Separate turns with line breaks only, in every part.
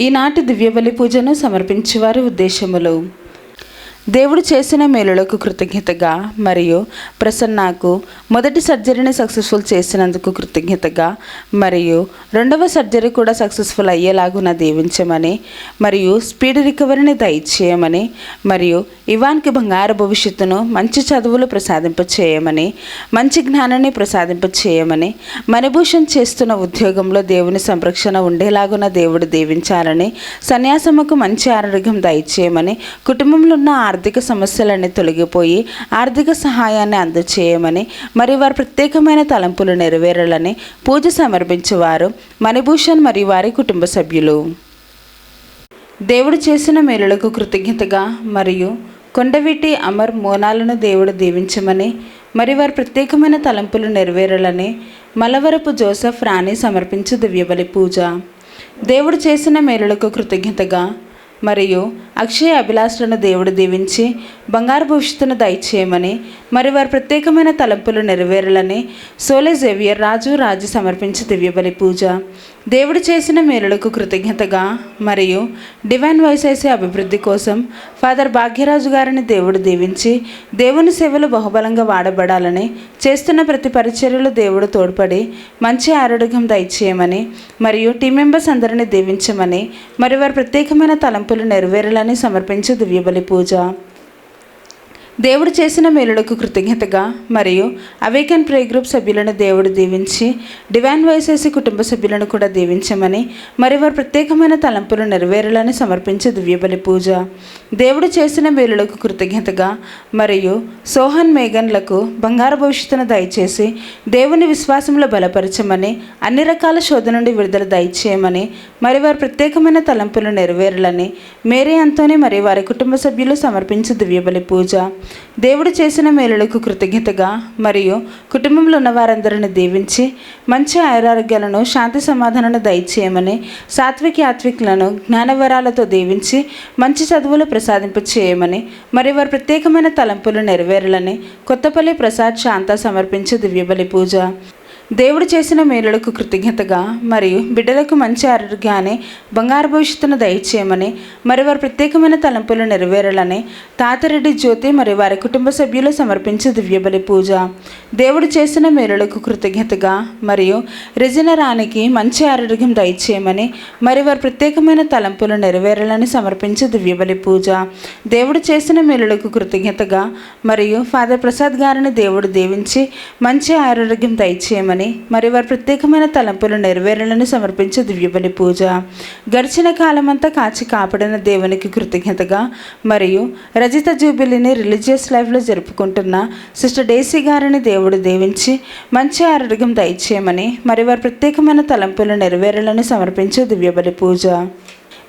ఈనాటి దివ్యబలి పూజను సమర్పించేవారి ఉద్దేశములు: దేవుడు చేసిన మేలులకు కృతజ్ఞతగా మరియు ప్రసన్నకు మొదటి సర్జరీని సక్సెస్ఫుల్ చేసినందుకు కృతజ్ఞతగా మరియు రెండవ సర్జరీ కూడా సక్సెస్ఫుల్ అయ్యేలాగున దీవించమని మరియు స్పీడ్ రికవరీని దయచేయమని మరియు ఇవాన్కి బంగారు భవిష్యత్తును, మంచి చదువులు ప్రసాదింపచేయమని, మంచి జ్ఞానాన్ని ప్రసాదింపచేయమని, మణిభూషణ్ చేస్తున్న ఉద్యోగంలో దేవుని సంరక్షణ ఉండేలాగున దేవుడు దీవించాలని, సన్యాసముకు మంచి ఆరోగ్యం దయచేయమని, కుటుంబంలో ఉన్న ఆర్థిక సమస్యలన్నీ తొలగిపోయి ఆర్థిక సహాయాన్ని అందచేయమని, మరి వారి ప్రత్యేకమైన తలంపులు నెరవేరాలని పూజ సమర్పించేవారు మణిభూషణ్ మరియు వారి కుటుంబ సభ్యులు. దేవుడు చేసిన మేలులకు కృతజ్ఞతగా మరియు కొండవీటి అమర్ మోనాలను దేవుడు దీవించమని, మరి వారి ప్రత్యేకమైన తలంపులు నెరవేరాలని మలవరపు జోసెఫ్ రాణి సమర్పించు దివ్యబలి పూజ. దేవుడు చేసిన మేలులకు కృతజ్ఞతగా మరియు అక్షయ అభిలాషలను దేవుడు దీవించి బంగారు భవిష్యత్తును దయచేయమని, మరి వారి ప్రత్యేకమైన తలంపులు నెరవేరాలని సోలే జేవియర్ రాజు సమర్పించి దివ్యబలి పూజ. దేవుడు చేసిన మేలులకు కృతజ్ఞతగా మరియు డివైన్ వాయిస్ అభివృద్ధి కోసం ఫాదర్ భాగ్యరాజు గారిని దేవుడు దీవించి దేవుని సేవలు బహుబలంగా వాడబడాలని, చేస్తున్న ప్రతి పరిచర్యలు దేవుడు తోడ్పడి మంచి ఆరోగ్యం దయచేయమని మరియు టీం మెంబర్స్ అందరినీ దీవించమని, మరి వారి ప్రత్యేకమైన తలంపులు నెరవేరాలని సమర్పించు దివ్యబలి పూజ. దేవుడు చేసిన మేలులకు కృతజ్ఞతగా మరియు అవేకన్ ప్రే గ్రూప్ సభ్యులను దేవుడు దీవించి డివైన్ వాయిస్ కుటుంబ సభ్యులను కూడా దీవించమని, మరి వారి ప్రత్యేకమైన తలంపులు నెరవేరాలని సమర్పించే దివ్యబలి పూజ. దేవుడు చేసిన మేలులకు కృతజ్ఞతగా మరియు సోహన్ మేఘన్లకు బంగారు భవిష్యత్తును దయచేసి దేవుని విశ్వాసంలో బలపరచమని, అన్ని రకాల శోధన నుండి విడుదల దయచేయమని, మరి వారి ప్రత్యేకమైన తలంపులు నెరవేరాలని మేరీ అంతోని మరియు వారి కుటుంబ సభ్యులు సమర్పించే దివ్యబలి పూజ. దేవుడు చేసిన మేలులకు కృతజ్ఞతగా మరియు కుటుంబంలో ఉన్న వారందరిని దీవించి మంచి ఆరోగ్యాలను, శాంతి సమాధానాలను దయచేయమని, ఆత్వికులను జ్ఞానవరాలతో దీవించి మంచి చదువులు ప్రసాదింపచేయమని, మరి వారి ప్రత్యేకమైన తలంపులు నెరవేరాలని కొత్తపల్లి ప్రసాద్ శాంత సమర్పించే దివ్యబలి పూజ. దేవుడు చేసిన మేలులకు కృతజ్ఞతగా మరియు బిడ్డలకు మంచి ఆరోగ్యాన్ని, బంగారు భవిష్యత్తును దయచేయమని, మరి వారి ప్రత్యేకమైన తలంపులు నెరవేరాలని తాతారెడ్డి జ్యోతి మరియు వారి కుటుంబ సభ్యులు సమర్పించే దివ్యబలి పూజ. దేవుడు చేసిన మేలులకు కృతజ్ఞతగా మరియు రెజినా రాణికి మంచి ఆరోగ్యం దయచేయమని, మరి వారి ప్రత్యేకమైన తలంపులు నెరవేరాలని సమర్పించే దివ్యబలి పూజ. దేవుడు చేసిన మేలులకు కృతజ్ఞతగా మరియు ఫాదర్ ప్రసాద్ గారిని దేవుడు దీవించి మంచి ఆరోగ్యం దయచేయమని, మరి వారి ప్రత్యేకమైన తలంపులు నెరవేరాలని సమర్పించే దివ్యబలి పూజ. గడిచిన కాలమంతా కాచి కాపాడిన దేవునికి కృతజ్ఞతగా మరియు రజిత జూబిలీని రిలీజియస్ లైఫ్లో జరుపుకుంటున్న సిస్టర్ డేసీ గారిని దేవుడు దీవించి మంచి ఆరోగ్యం దయచేయమని, మరి వారి ప్రత్యేకమైన తలంపులు నెరవేరాలని సమర్పించే దివ్యబలి పూజ.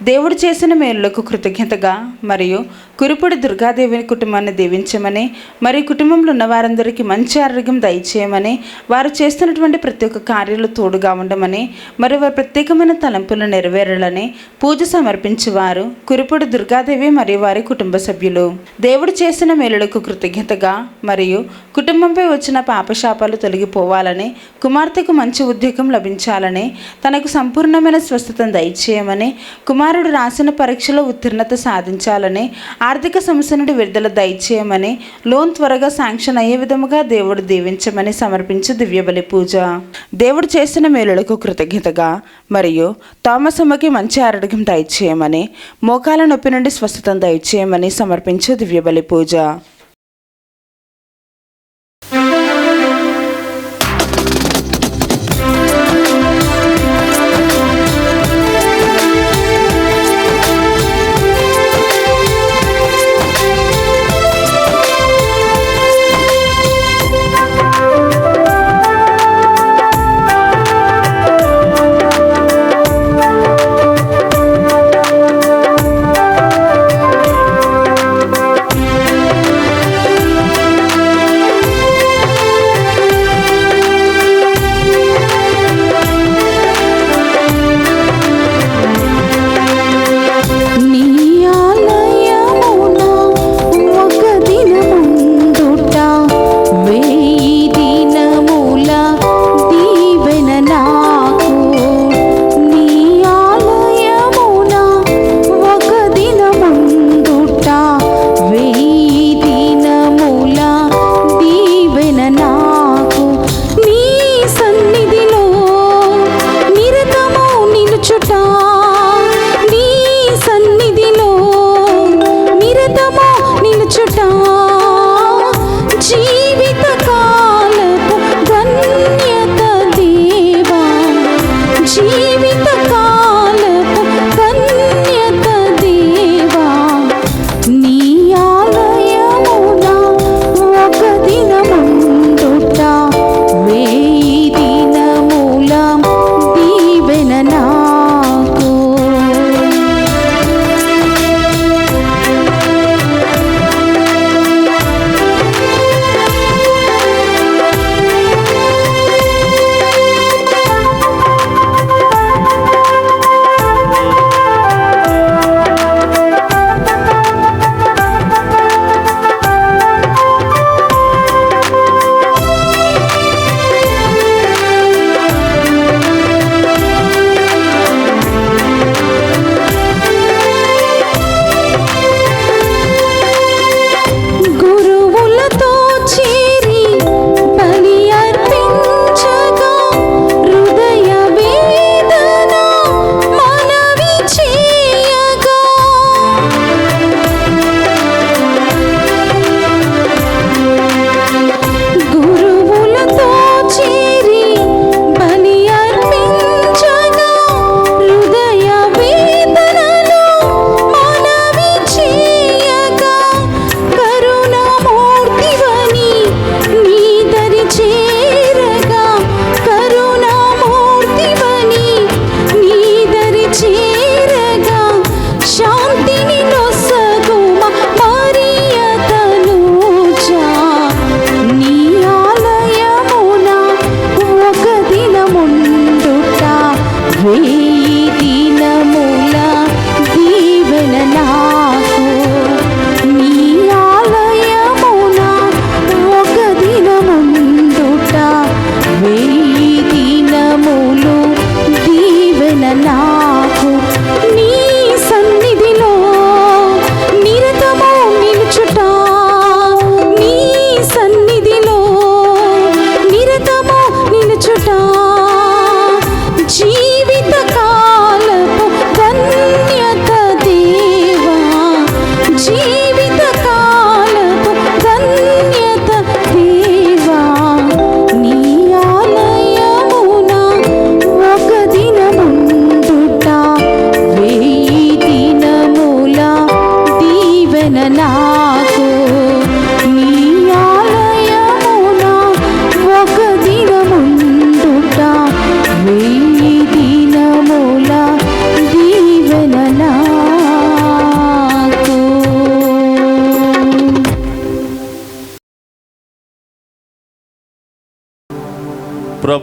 దేవుడు చేసిన మేలులకు కృతజ్ఞతగా మరియు కురుపుడి దుర్గాదేవిని కుటుంబాన్ని దీవించమని, మరి కుటుంబంలో ఉన్న వారందరికీ మంచి ఆరోగ్యం దయచేయమని, వారు చేస్తున్నటువంటి ప్రతి ఒక్క కార్యాలు తోడుగా ఉండమని, మరి వారి ప్రత్యేకమైన తలంపులు నెరవేరాలని పూజ సమర్పించేవారు కురుపుడి దుర్గాదేవి మరియు వారి కుటుంబ సభ్యులు. దేవుడు చేసిన మేలులకు కృతజ్ఞతగా మరియు కుటుంబంపై వచ్చిన పాపశాపాలు తొలగిపోవాలని, కుమార్తెకు మంచి ఉద్యోగం లభించాలని, తనకు సంపూర్ణమైన స్వస్థతను దయచేయమని, కుమారుడు రాసిన పరీక్షలో ఉత్తీర్ణత సాధించాలని, ఆర్థిక సమస్య నుండి విడుదల దయచేయమని, లోన్ త్వరగా శాంక్షన్ అయ్యే విధముగా దేవుడు దీవించమని సమర్పించు దివ్యబలి పూజ. దేవుడు చేసిన మేలులకు కృతజ్ఞతగా మరియు థామస్ అమ్మకి మంచి ఆరోగ్యం దయచేయమని, మోకాల నొప్పి నుండి స్వస్థతను దయచేయమని సమర్పించు దివ్యబలి పూజ.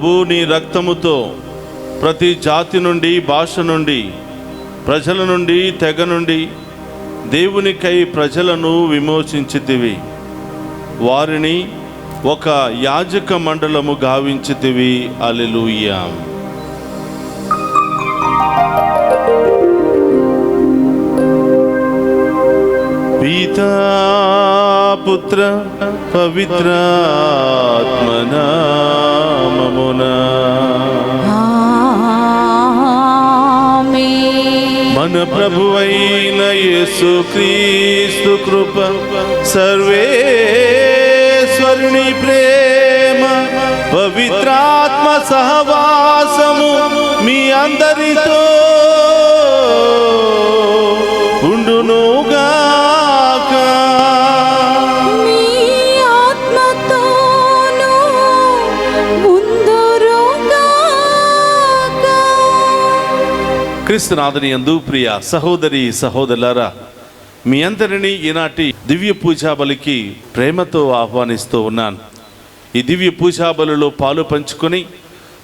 ప్రభు నీ రక్తముతో ప్రతి జాతి నుండి, భాష నుండి, ప్రజల నుండి, తెగ నుండి దేవునికై ప్రజలను విమోచించితివి. వారిని ఒక యాజక మండలము గావించితివి. హల్లెలూయా. పితా పుత్ర పవిత్రాత్మ నామమున మన ప్రభువైన యేసుక్రీస్తు కృప, సర్వేశ్వరుని ప్రేమ, పవిత్రాత్మ సహవాసము మీ అందరితో ఉండునుగాక.
మీ ఆత్మతోను ఉందురుగాక.
క్రీస్తునాథుని యందు ప్రియ సహోదరి సహోదరులారా, మీ అందరినీ ఈనాటి దివ్య పూజా బలికి ప్రేమతో ఆహ్వానిస్తూ ఉన్నాను. ఈ దివ్య పూజా బలిలో పాలు పంచుకొని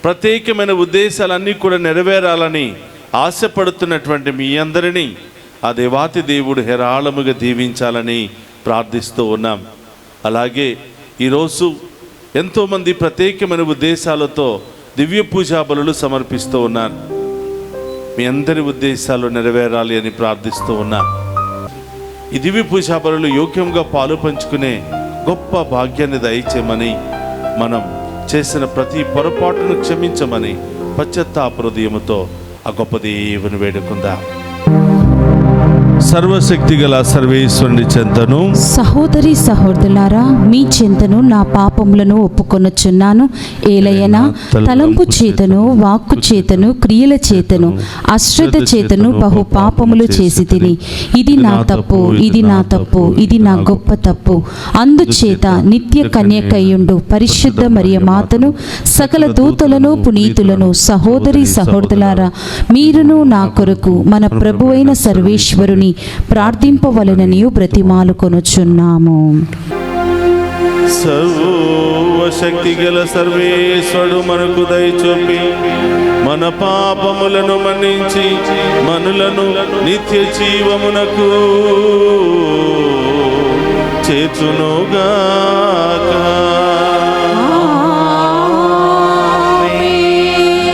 ప్రత్యేకమైన ఉద్దేశాలన్నీ కూడా నెరవేరాలని ఆశపడుతున్నటువంటి మీ అందరినీ ఆ దేవాతి దేవుడు హేరాళముగా దీవించాలని ప్రార్థిస్తూ ఉన్నాం. అలాగే ఈరోజు ఎంతోమంది ప్రత్యేకమైన ఉద్దేశాలతో దివ్య పూజా బలులు సమర్పిస్తూ ఉన్నారు. మీ అందరి ఉద్దేశాలు నెరవేరాలి అని ప్రార్థిస్తూ ఉన్నాం. ఈ దివ్య పూజా బలులు యోగ్యంగా పాలు పంచుకునే గొప్ప భాగ్యాన్ని దయచేయమని, మనం చేసిన ప్రతి పొరపాటును క్షమించమని పశ్చాత్తాప హృదయముతో ఆ గొప్ప దేవుని వేడుకుందాం. సర్వశక్తి గల సర్వేశ్వరుని చెంతను,
సహోదరి సహోదరులారా, మీ చెంతను నా పాపములను ఒప్పుకొనుచున్నాను. ఏలయన తలంపు చేతను, వాక్కు చేతను, క్రియల చేతను, అశ్రద్ధ చేతను బహు పాపములు చేసి తిని. ఇది నా తప్పు, ఇది నా తప్పు, ఇది నా గొప్ప తప్పు. అందుచేత నిత్య కన్యకయ్యుండు పరిశుద్ధ మరియ మాతను, సకల దూతలను, పునీతులను, సహోదరి సహోదరులారా, మీరును నా కొరకు మన ప్రభువైన సర్వేశ్వరుని ప్రార్థింపవలెనని బ్రతిమాలుకొనుచున్నాము.
సర్వశక్తి గల సర్వేశ్వరుడు మనకు దయచూపి మన పాపములను మన్నించి మనులను నిత్య జీవమునకు చేర్చునుగాక.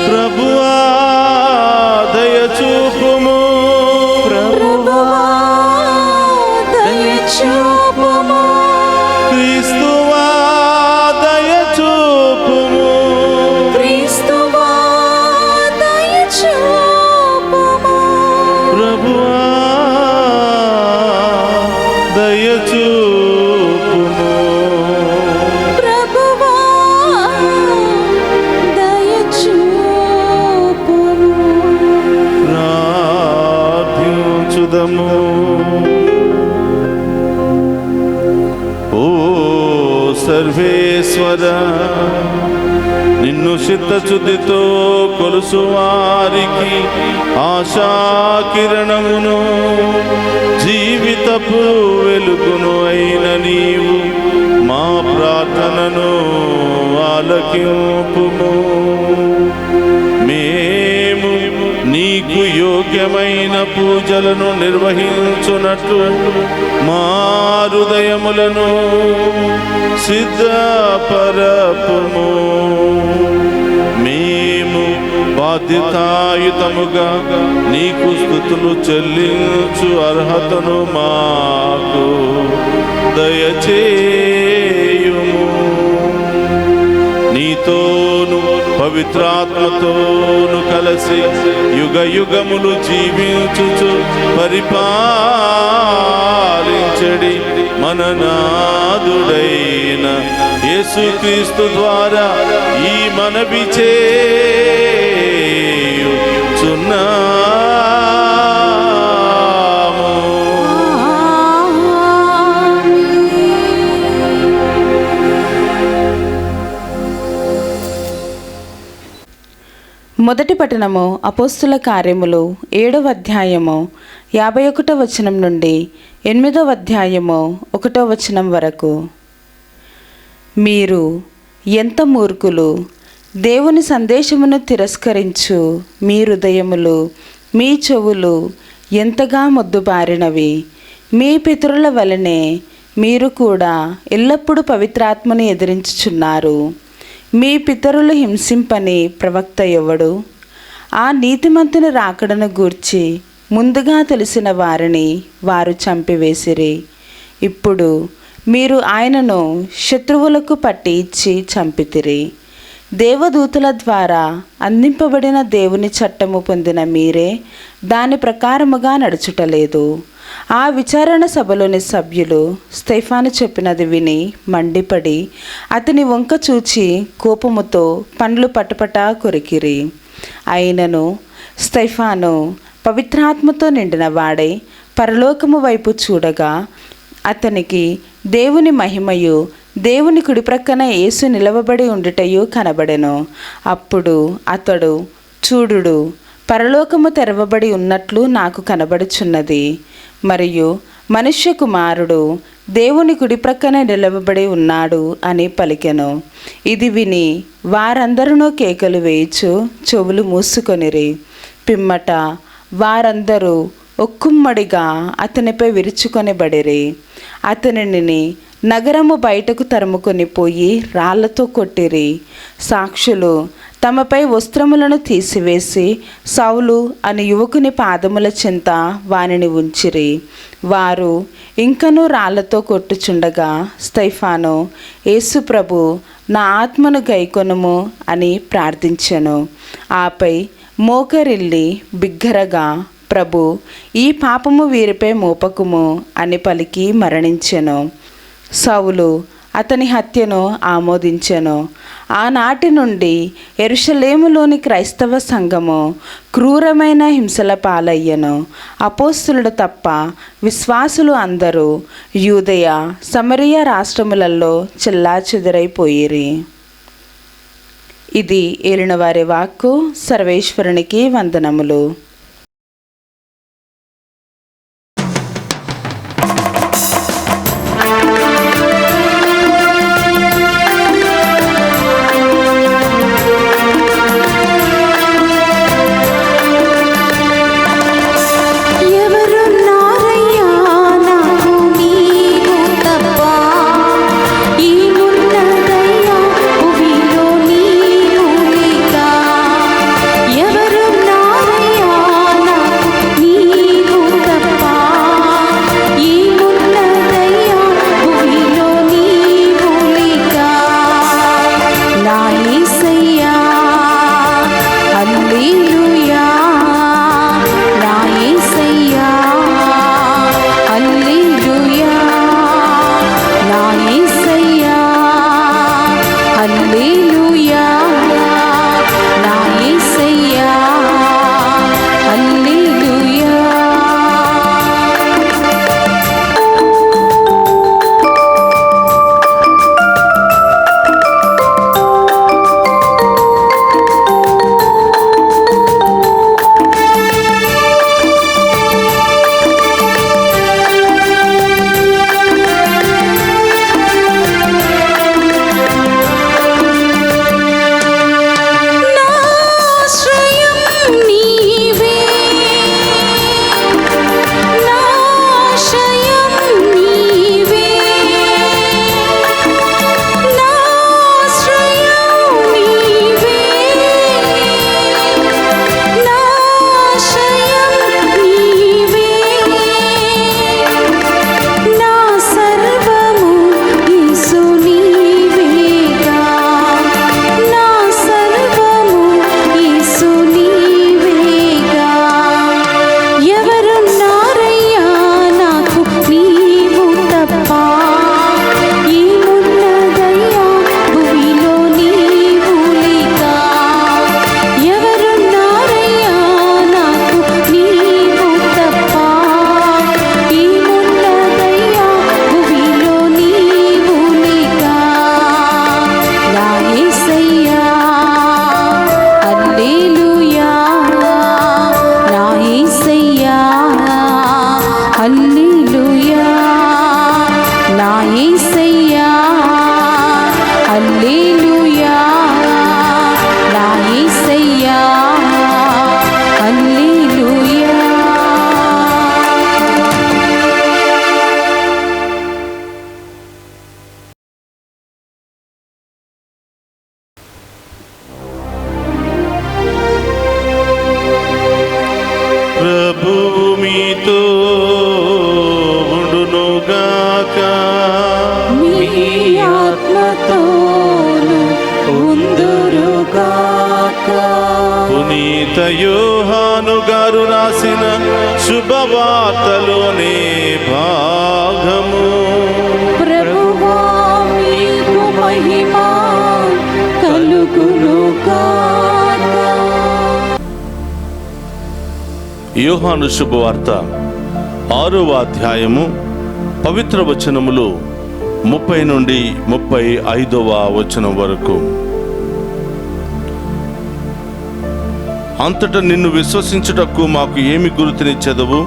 ప్రభువా దయచూపుము, క్రీస్తువా దయచూపుము,
క్రీస్తువా దయచూపుము,
ప్రభువా దయచూపుము,
ప్రభువా దయచూపుము.
ప్రార్థించుదము. ఓ సర్వేశ్వర, నిన్ను చిత్తశుద్ధితో కొలుసు వారికి ఆశా కిరణమును, జీవితపు వెలుగును అయిన నీవు మా ప్రార్థనను ఆలకింపుము. మేము నీకు యోగ్యమైన పూజలను నిర్వహించునట్లు మా హృదయములను సిద్ధపరపుము. మేము బాధ్యతాయుతముగా నీకు స్తుతులు చెల్లించు అర్హతను మాకు దయచేయుము. నీతోను పవిత్రాత్మతోను కలిసి యుగ యుగములు జీవించుచు పరిపాలించడి మన నాదుడైన యేసుక్రీస్తు ద్వారా ఈ మనవి చేయుచున్నాము.
మొదటి పట్టణము అపోస్తుల కార్యములు 7వ అధ్యాయము 51వ వచనం నుండి 8వ అధ్యాయము 1వ వచనం వరకు. మీరు ఎంత మూర్ఖులు! దేవుని సందేశమును తిరస్కరించు మీ హృదయములు, మీ చెవులు ఎంతగా మొద్దుబారినవి. మీ పితరుల వలనే మీరు కూడా ఎల్లప్పుడూ పవిత్రాత్మను ఎదిరించుచున్నారు. మీ పితరులు హింసింపని ప్రవక్త ఎవడు? ఆ నీతిమంతుని రాకడను గూర్చి ముందుగా తెలిసిన వారిని వారు చంపివేసిరి. ఇప్పుడు మీరు ఆయనను శత్రువులకు పట్టి ఇచ్చి చంపితిరి. దేవదూతల ద్వారా అందింపబడిన దేవుని చట్టము పొందిన మీరే దాని ప్రకారముగా నడుచుటలేదు. ఆ విచారణ సభలోని సభ్యులు స్టెఫాను చెప్పినది విని మండిపడి అతని వంక చూచి కోపముతో పండ్లు పటపటా కొరికిరి. అయినను స్టెఫాను పవిత్రాత్మతో నిండిన వాడై పరలోకము వైపు చూడగా అతనికి దేవుని మహిమయు దేవుని కుడి ప్రక్కన యేసు నిలవబడి ఉండుటయు కనబడెను. అప్పుడు అతడు, చూడుడు, పరలోకము తెరవబడి ఉన్నట్లు నాకు కనబడుచున్నది, మరియు మనుష్య కుమారుడు దేవుని కుడి ప్రక్కన నిలవబడి ఉన్నాడు అని పలికెను. ఇది విని వారందరూ కేకలు వేయుచు చెవులు మూసుకొనిరి. పిమ్మట వారందరూ ఒక్కుమ్మడిగా అతనిపై విరుచుకొనిబడిరి. అతనిని నగరము బయటకు తరుముకొని పోయి రాళ్లతో కొట్టిరి. సాక్షులు తమపై వస్త్రములను తీసివేసి సౌలు అనే యువకుని పాదముల చెంత వానిని ఉంచిరి. వారు ఇంకనూ రాళ్లతో కొట్టుచుండగా స్టెఫాను, యేసు ప్రభు, నా ఆత్మను గైకొనుము అని ప్రార్థించెను. ఆపై మోకరిల్లి బిగ్గరగా, ప్రభు, ఈ పాపము వీరిపై మోపకుము అని పలికి మరణించెను. సౌలు అతని హత్యను ఆమోదించెను. ఆనాటి నుండి యెరూషలేములోని క్రైస్తవ సంఘము క్రూరమైన హింసల పాలయ్యను. అపోస్తలుడు తప్ప విశ్వాసులు అందరూ యూదయ, సమరయ రాష్ట్రములలో చెల్లాచెదరైపోయిరి. ఇది ఏలినవారి వాక్కు. సర్వేశ్వరునికి వందనములు.
ఎవరు నారయ్యా
పునీత యోహాను గారు రాసిన శుభవార్తలోని భాగము.
ప్రభువా మీకు మహిమ కలుగును గాక.
యోహాను శుభవార్త 6వ అధ్యాయము పవిత్ర వచనములు 30 నుండి 35వ వచనం వరకు. అంతటా నిన్ను విశ్వసించుటకు మాకు ఏమి గుర్తునిచ్చెదవు,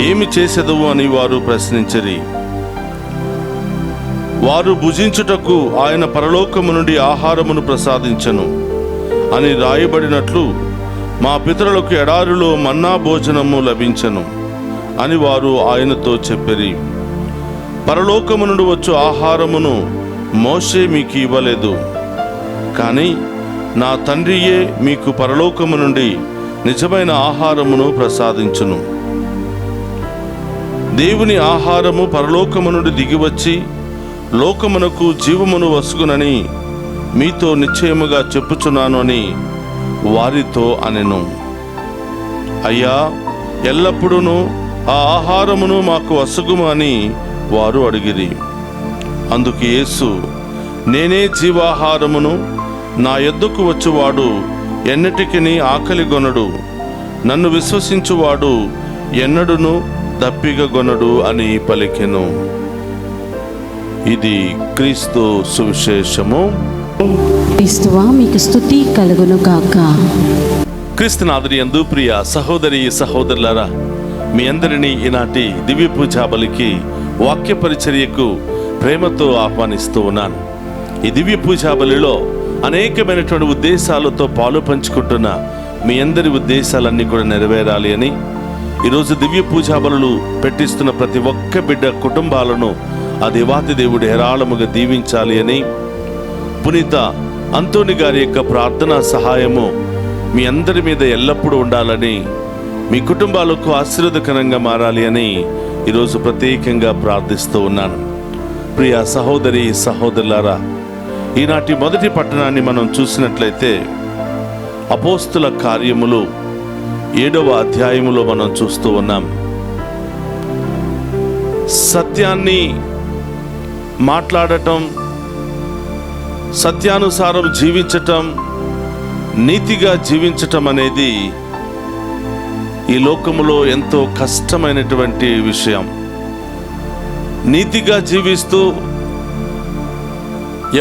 ఏమి చేసెదవు అని వారు ప్రశ్నించిరి. వారు భుజించుటకు ఆయన పరలోకము నుండి ఆహారమును ప్రసాదించెను అని రాయబడినట్లు మా పితరులకు ఎడారిలో మన్నా భోజనము లభించెను అని వారు ఆయనతో చెప్పిరి. పరలోకము నుండి వచ్చు ఆహారమును మోషే మీకు ఇవ్వలేదు, కానీ నా తండ్రియే మీకు పరలోకము నుండి నిజమైన ఆహారమును ప్రసాదించును. దేవుని ఆహారము పరలోకము నుండి దిగివచ్చి లోకమునకు జీవమును వసుగునని మీతో నిశ్చయముగా చెప్పుచున్నాను అని వారితో అనెను. అయ్యా, ఎల్లప్పుడూ ఆ ఆహారమును మాకు వసుగుము అని వారు అడిగిరి. అందుకు యేసు, నేనే జీవాహారమును, నా యొద్దకు వచ్చువాడు ఎన్నటికిని ఆకలిగొనడు, నన్ను విశ్వసించువాడు ఎన్నడును దప్పిగొనడు అని పలికెను. ఇది క్రీస్తు సువిశేషము.
క్రీస్తువా మీకు స్తుతి కలుగును గాక.
క్రీస్తునాథుని యందు ప్రియ సహోదరి సహోదరులారా, మీ అందరినీ ఈనాటి దివ్య పూజా బలికి వాక్య పరిచర్యకు ప్రేమతో ఆహ్వానిస్తూ ఉన్నాను. ఈ దివ్య పూజా బలిలో అనేకమైనటువంటి ఉద్దేశాలతో పాలు పంచుకుంటున్న మీ అందరి ఉద్దేశాలన్నీ కూడా నెరవేరాలి అని, ఈరోజు దివ్య పూజా బలులు పెట్టిస్తున్న ప్రతి ఒక్క బిడ్డ కుటుంబాలను ఆ దేవాతి దేవుడు హేరాళముగా దీవించాలి అని, పునీత అంతోని గారి యొక్క ప్రార్థనా సహాయము మీ అందరి మీద ఎల్లప్పుడూ ఉండాలని, మీ కుటుంబాలకు ఆశీర్వాదకరంగా మారాలి అని ఈరోజు ప్రత్యేకంగా ప్రార్థిస్తూ ఉన్నాను. ప్రియ సహోదరి సహోదరులారా, ఈనాటి మొదటి పట్టణాన్ని మనం చూసినట్లయితే అపోస్తుల కార్యములు 7వ అధ్యాయములో మనం చూస్తూ ఉన్నాం. సత్యాన్ని మాట్లాడటం, సత్యానుసారం జీవించటం, నీతిగా జీవించటం అనేది ఈ లోకములో ఎంతో కష్టమైనటువంటి విషయం. నీతిగా జీవిస్తూ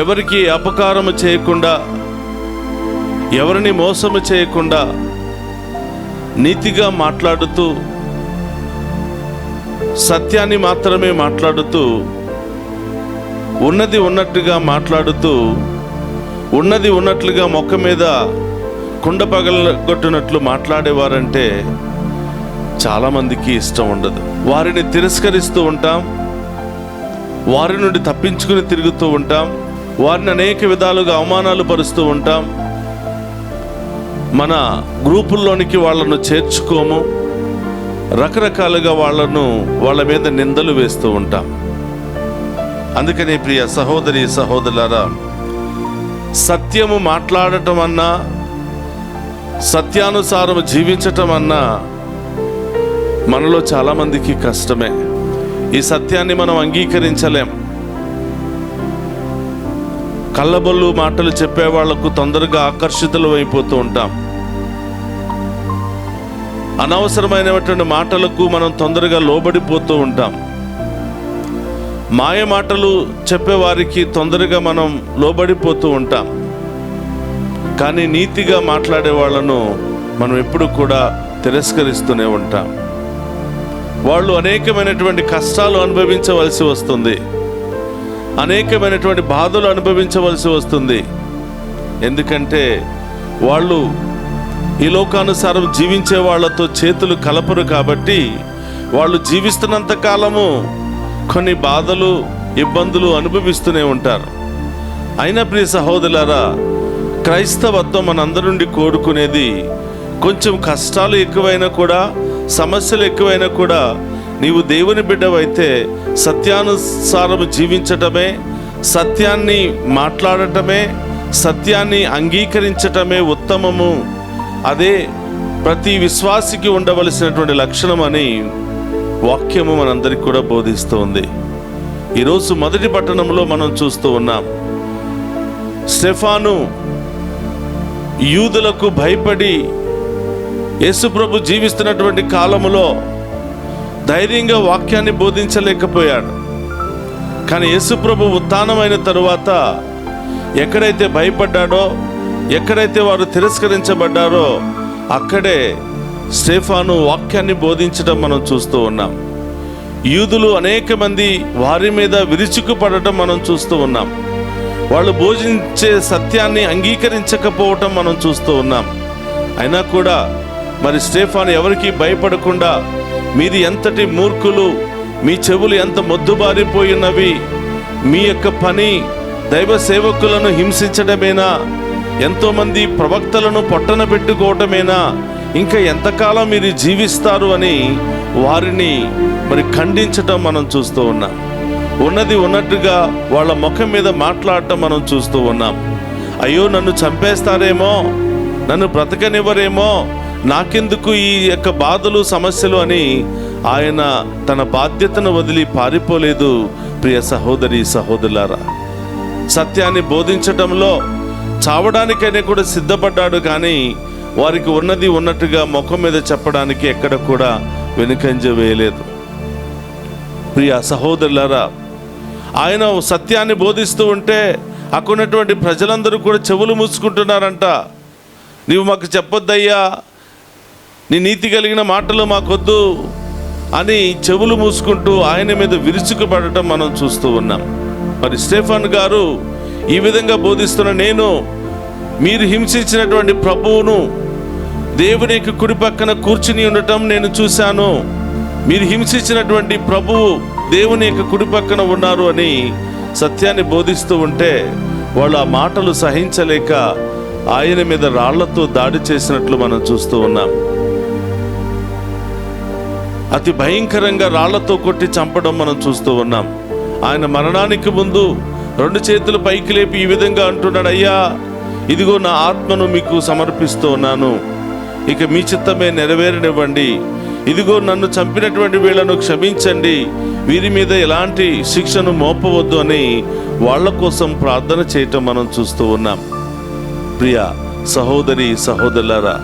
ఎవరికి అపకారము చేయకుండా, ఎవరిని మోసము చేయకుండా నీతిగా మాట్లాడుతూ, సత్యాన్ని మాత్రమే మాట్లాడుతూ, ఉన్నది ఉన్నట్టుగా మాట్లాడుతూ, ఉన్నది ఉన్నట్లుగా మొక్క మీద కుండ పగలగొట్టినట్లు మాట్లాడేవారంటే చాలామందికి ఇష్టం ఉండదు. వారిని తిరస్కరిస్తూ ఉంటాం, వారి నుండి తప్పించుకుని తిరుగుతూ ఉంటాం, వారిని అనేక విధాలుగా అవమానాలు పరుస్తూ ఉంటాం. మన గ్రూపుల్లోనికి వాళ్ళను చేర్చుకోము, రకరకాలుగా వాళ్ళ మీద నిందలు వేస్తూ ఉంటాం. అందుకని ప్రియ సహోదరి సహోదరులారా, సత్యము మాట్లాడటం అన్నా, సత్యానుసారం జీవించటం అన్నా మనలో చాలామందికి కష్టమే. ఈ సత్యాన్ని మనం అంగీకరించలేం. కళ్ళబొల్లు మాటలు చెప్పే వాళ్లకు తొందరగా ఆకర్షితులు అయిపోతూ ఉంటాం. అనవసరమైనటువంటి మాటలకు మనం తొందరగా లోబడిపోతూ ఉంటాం. మాయ మాటలు చెప్పేవారికి తొందరగా మనం లోబడిపోతూ ఉంటాం. కానీ నీతిగా మాట్లాడే వాళ్ళను మనం ఎప్పుడు కూడా తిరస్కరిస్తూనే ఉంటాం. వాళ్ళు అనేకమైనటువంటి కష్టాలు అనుభవించవలసి వస్తుంది, అనేకమైనటువంటి బాధలు అనుభవించవలసి వస్తుంది. ఎందుకంటే వాళ్ళు ఈ లోకానుసారం జీవించే వాళ్ళతో చేతులు కలపరు. కాబట్టి వాళ్ళు జీవిస్తున్నంత కాలము కొన్ని బాధలు, ఇబ్బందులు అనుభవిస్తూనే ఉంటారు. అయినా ప్రియ సహోదరులారా, క్రైస్తవత్వం మనందరి నుండి కోరుకునేది కొంచెం కష్టాలు ఎక్కువైనా కూడా, సమస్యలు ఎక్కువైనా కూడా, నీవు దేవుని బిడ్డవైతే సత్యానుసారం జీవించటమే, సత్యాన్ని మాట్లాడటమే, సత్యాన్ని అంగీకరించటమే ఉత్తమము అదే ప్రతి విశ్వాసికి ఉండవలసినటువంటి లక్షణం అని వాక్యము మనందరికి కూడా బోధిస్తుంది. ఈరోజు మొదటి పట్టణంలో మనం చూస్తూ ఉన్నాం, స్టెఫాను యూదులకు భయపడి యేసుప్రభు జీవిస్తున్నటువంటి కాలములో ధైర్యంగా వాక్యాన్ని బోధించలేకపోయాడు. కానీ యేసుప్రభు ఉత్థానమైన తరువాత ఎక్కడైతే భయపడ్డాడో, ఎక్కడైతే వారు తిరస్కరించబడ్డారో అక్కడే స్టెఫాను వాక్యాన్ని బోధించడం మనం చూస్తూ ఉన్నాం. యూదులు అనేక మంది వారి మీద విరుచుకుపడటం మనం చూస్తూ ఉన్నాం. వాళ్ళు బోధించే సత్యాన్ని అంగీకరించకపోవటం మనం చూస్తూ ఉన్నాం. అయినా కూడా మరి స్టెఫాను ఎవరికి భయపడకుండా, మీది ఎంతటి మూర్ఖులు, మీ చెవులు ఎంత మొద్దుబారిపోయినవి, మీ యొక్క పని దైవ సేవకులను హింసించడమేనా, ఎంతోమంది ప్రవక్తలను పొట్టన పెట్టుకోవటమేనా, ఇంకా ఎంతకాలం మీరు జీవిస్తారు అని వారిని మరి ఖండించటం మనం చూస్తూ ఉన్నాం. ఉన్నది ఉన్నట్టుగా వాళ్ళ ముఖం మీద మాట్లాడటం మనం చూస్తూ ఉన్నాం. అయ్యో నన్ను చంపేస్తారేమో, నన్ను బ్రతకనివ్వరేమో, నాకెందుకు ఈ యొక్క బాధలు సమస్యలు అని ఆయన తన బాధ్యతను వదిలి పారిపోలేదు. ప్రియ సహోదరి సహోదరులారా, సత్యాన్ని బోధించటంలో చావడానికైనా కూడా సిద్ధపడ్డాడు. కానీ వారికి ఉన్నది ఉన్నట్టుగా ముఖం మీద చెప్పడానికి ఎక్కడ కూడా వెనుకంజ వేయలేదు. ప్రియ సహోదరులారా, ఆయన సత్యాన్ని బోధిస్తూ ఉంటే అక్కడున్నటువంటి ప్రజలందరూ కూడా చెవులు మూసుకుంటున్నారంట. నీవు మాకు చెప్పొద్దయ్యా, నీ నీతి కలిగిన మాటలు మాకొద్దు అని చెవులు మూసుకుంటూ ఆయన మీద విరుచుకుపడటం మనం చూస్తూ ఉన్నాం. మరి స్టెఫాను గారు ఈ విధంగా బోధిస్తున్న, నేను మీరు హింసించినటువంటి ప్రభువును దేవునికి కుడి పక్కన కూర్చుని ఉండటం నేను చూశాను, మీరు హింసించినటువంటి ప్రభువు దేవుని యొక్క కుడి పక్కన ఉన్నారు అని సత్యాన్ని బోధిస్తూ ఉంటే వాళ్ళు ఆ మాటలు సహించలేక ఆయన మీద రాళ్లతో దాడి చేసినట్లు మనం చూస్తూ ఉన్నాం. అతి భయంకరంగా రాళ్లతో కొట్టి చంపడం మనం చూస్తూ ఉన్నాం. ఆయన మరణానికి ముందు 2 చేతులు పైకి లేపి ఈ విధంగా అంటున్నాడు, అయ్యా ఇదిగో నా ఆత్మను మీకు సమర్పిస్తూ ఉన్నాను, ఇక మీ చిత్తమే నెరవేరనివ్వండి, ఇదిగో నన్ను చంపినటువంటి వీళ్ళను క్షమించండి, వీరి మీద ఎలాంటి శిక్షను మోపవద్దు అని వాళ్ళ కోసం ప్రార్థన చేయటం మనం చూస్తూ ఉన్నాం. ప్రియ సహోదరి సహోదరులారా,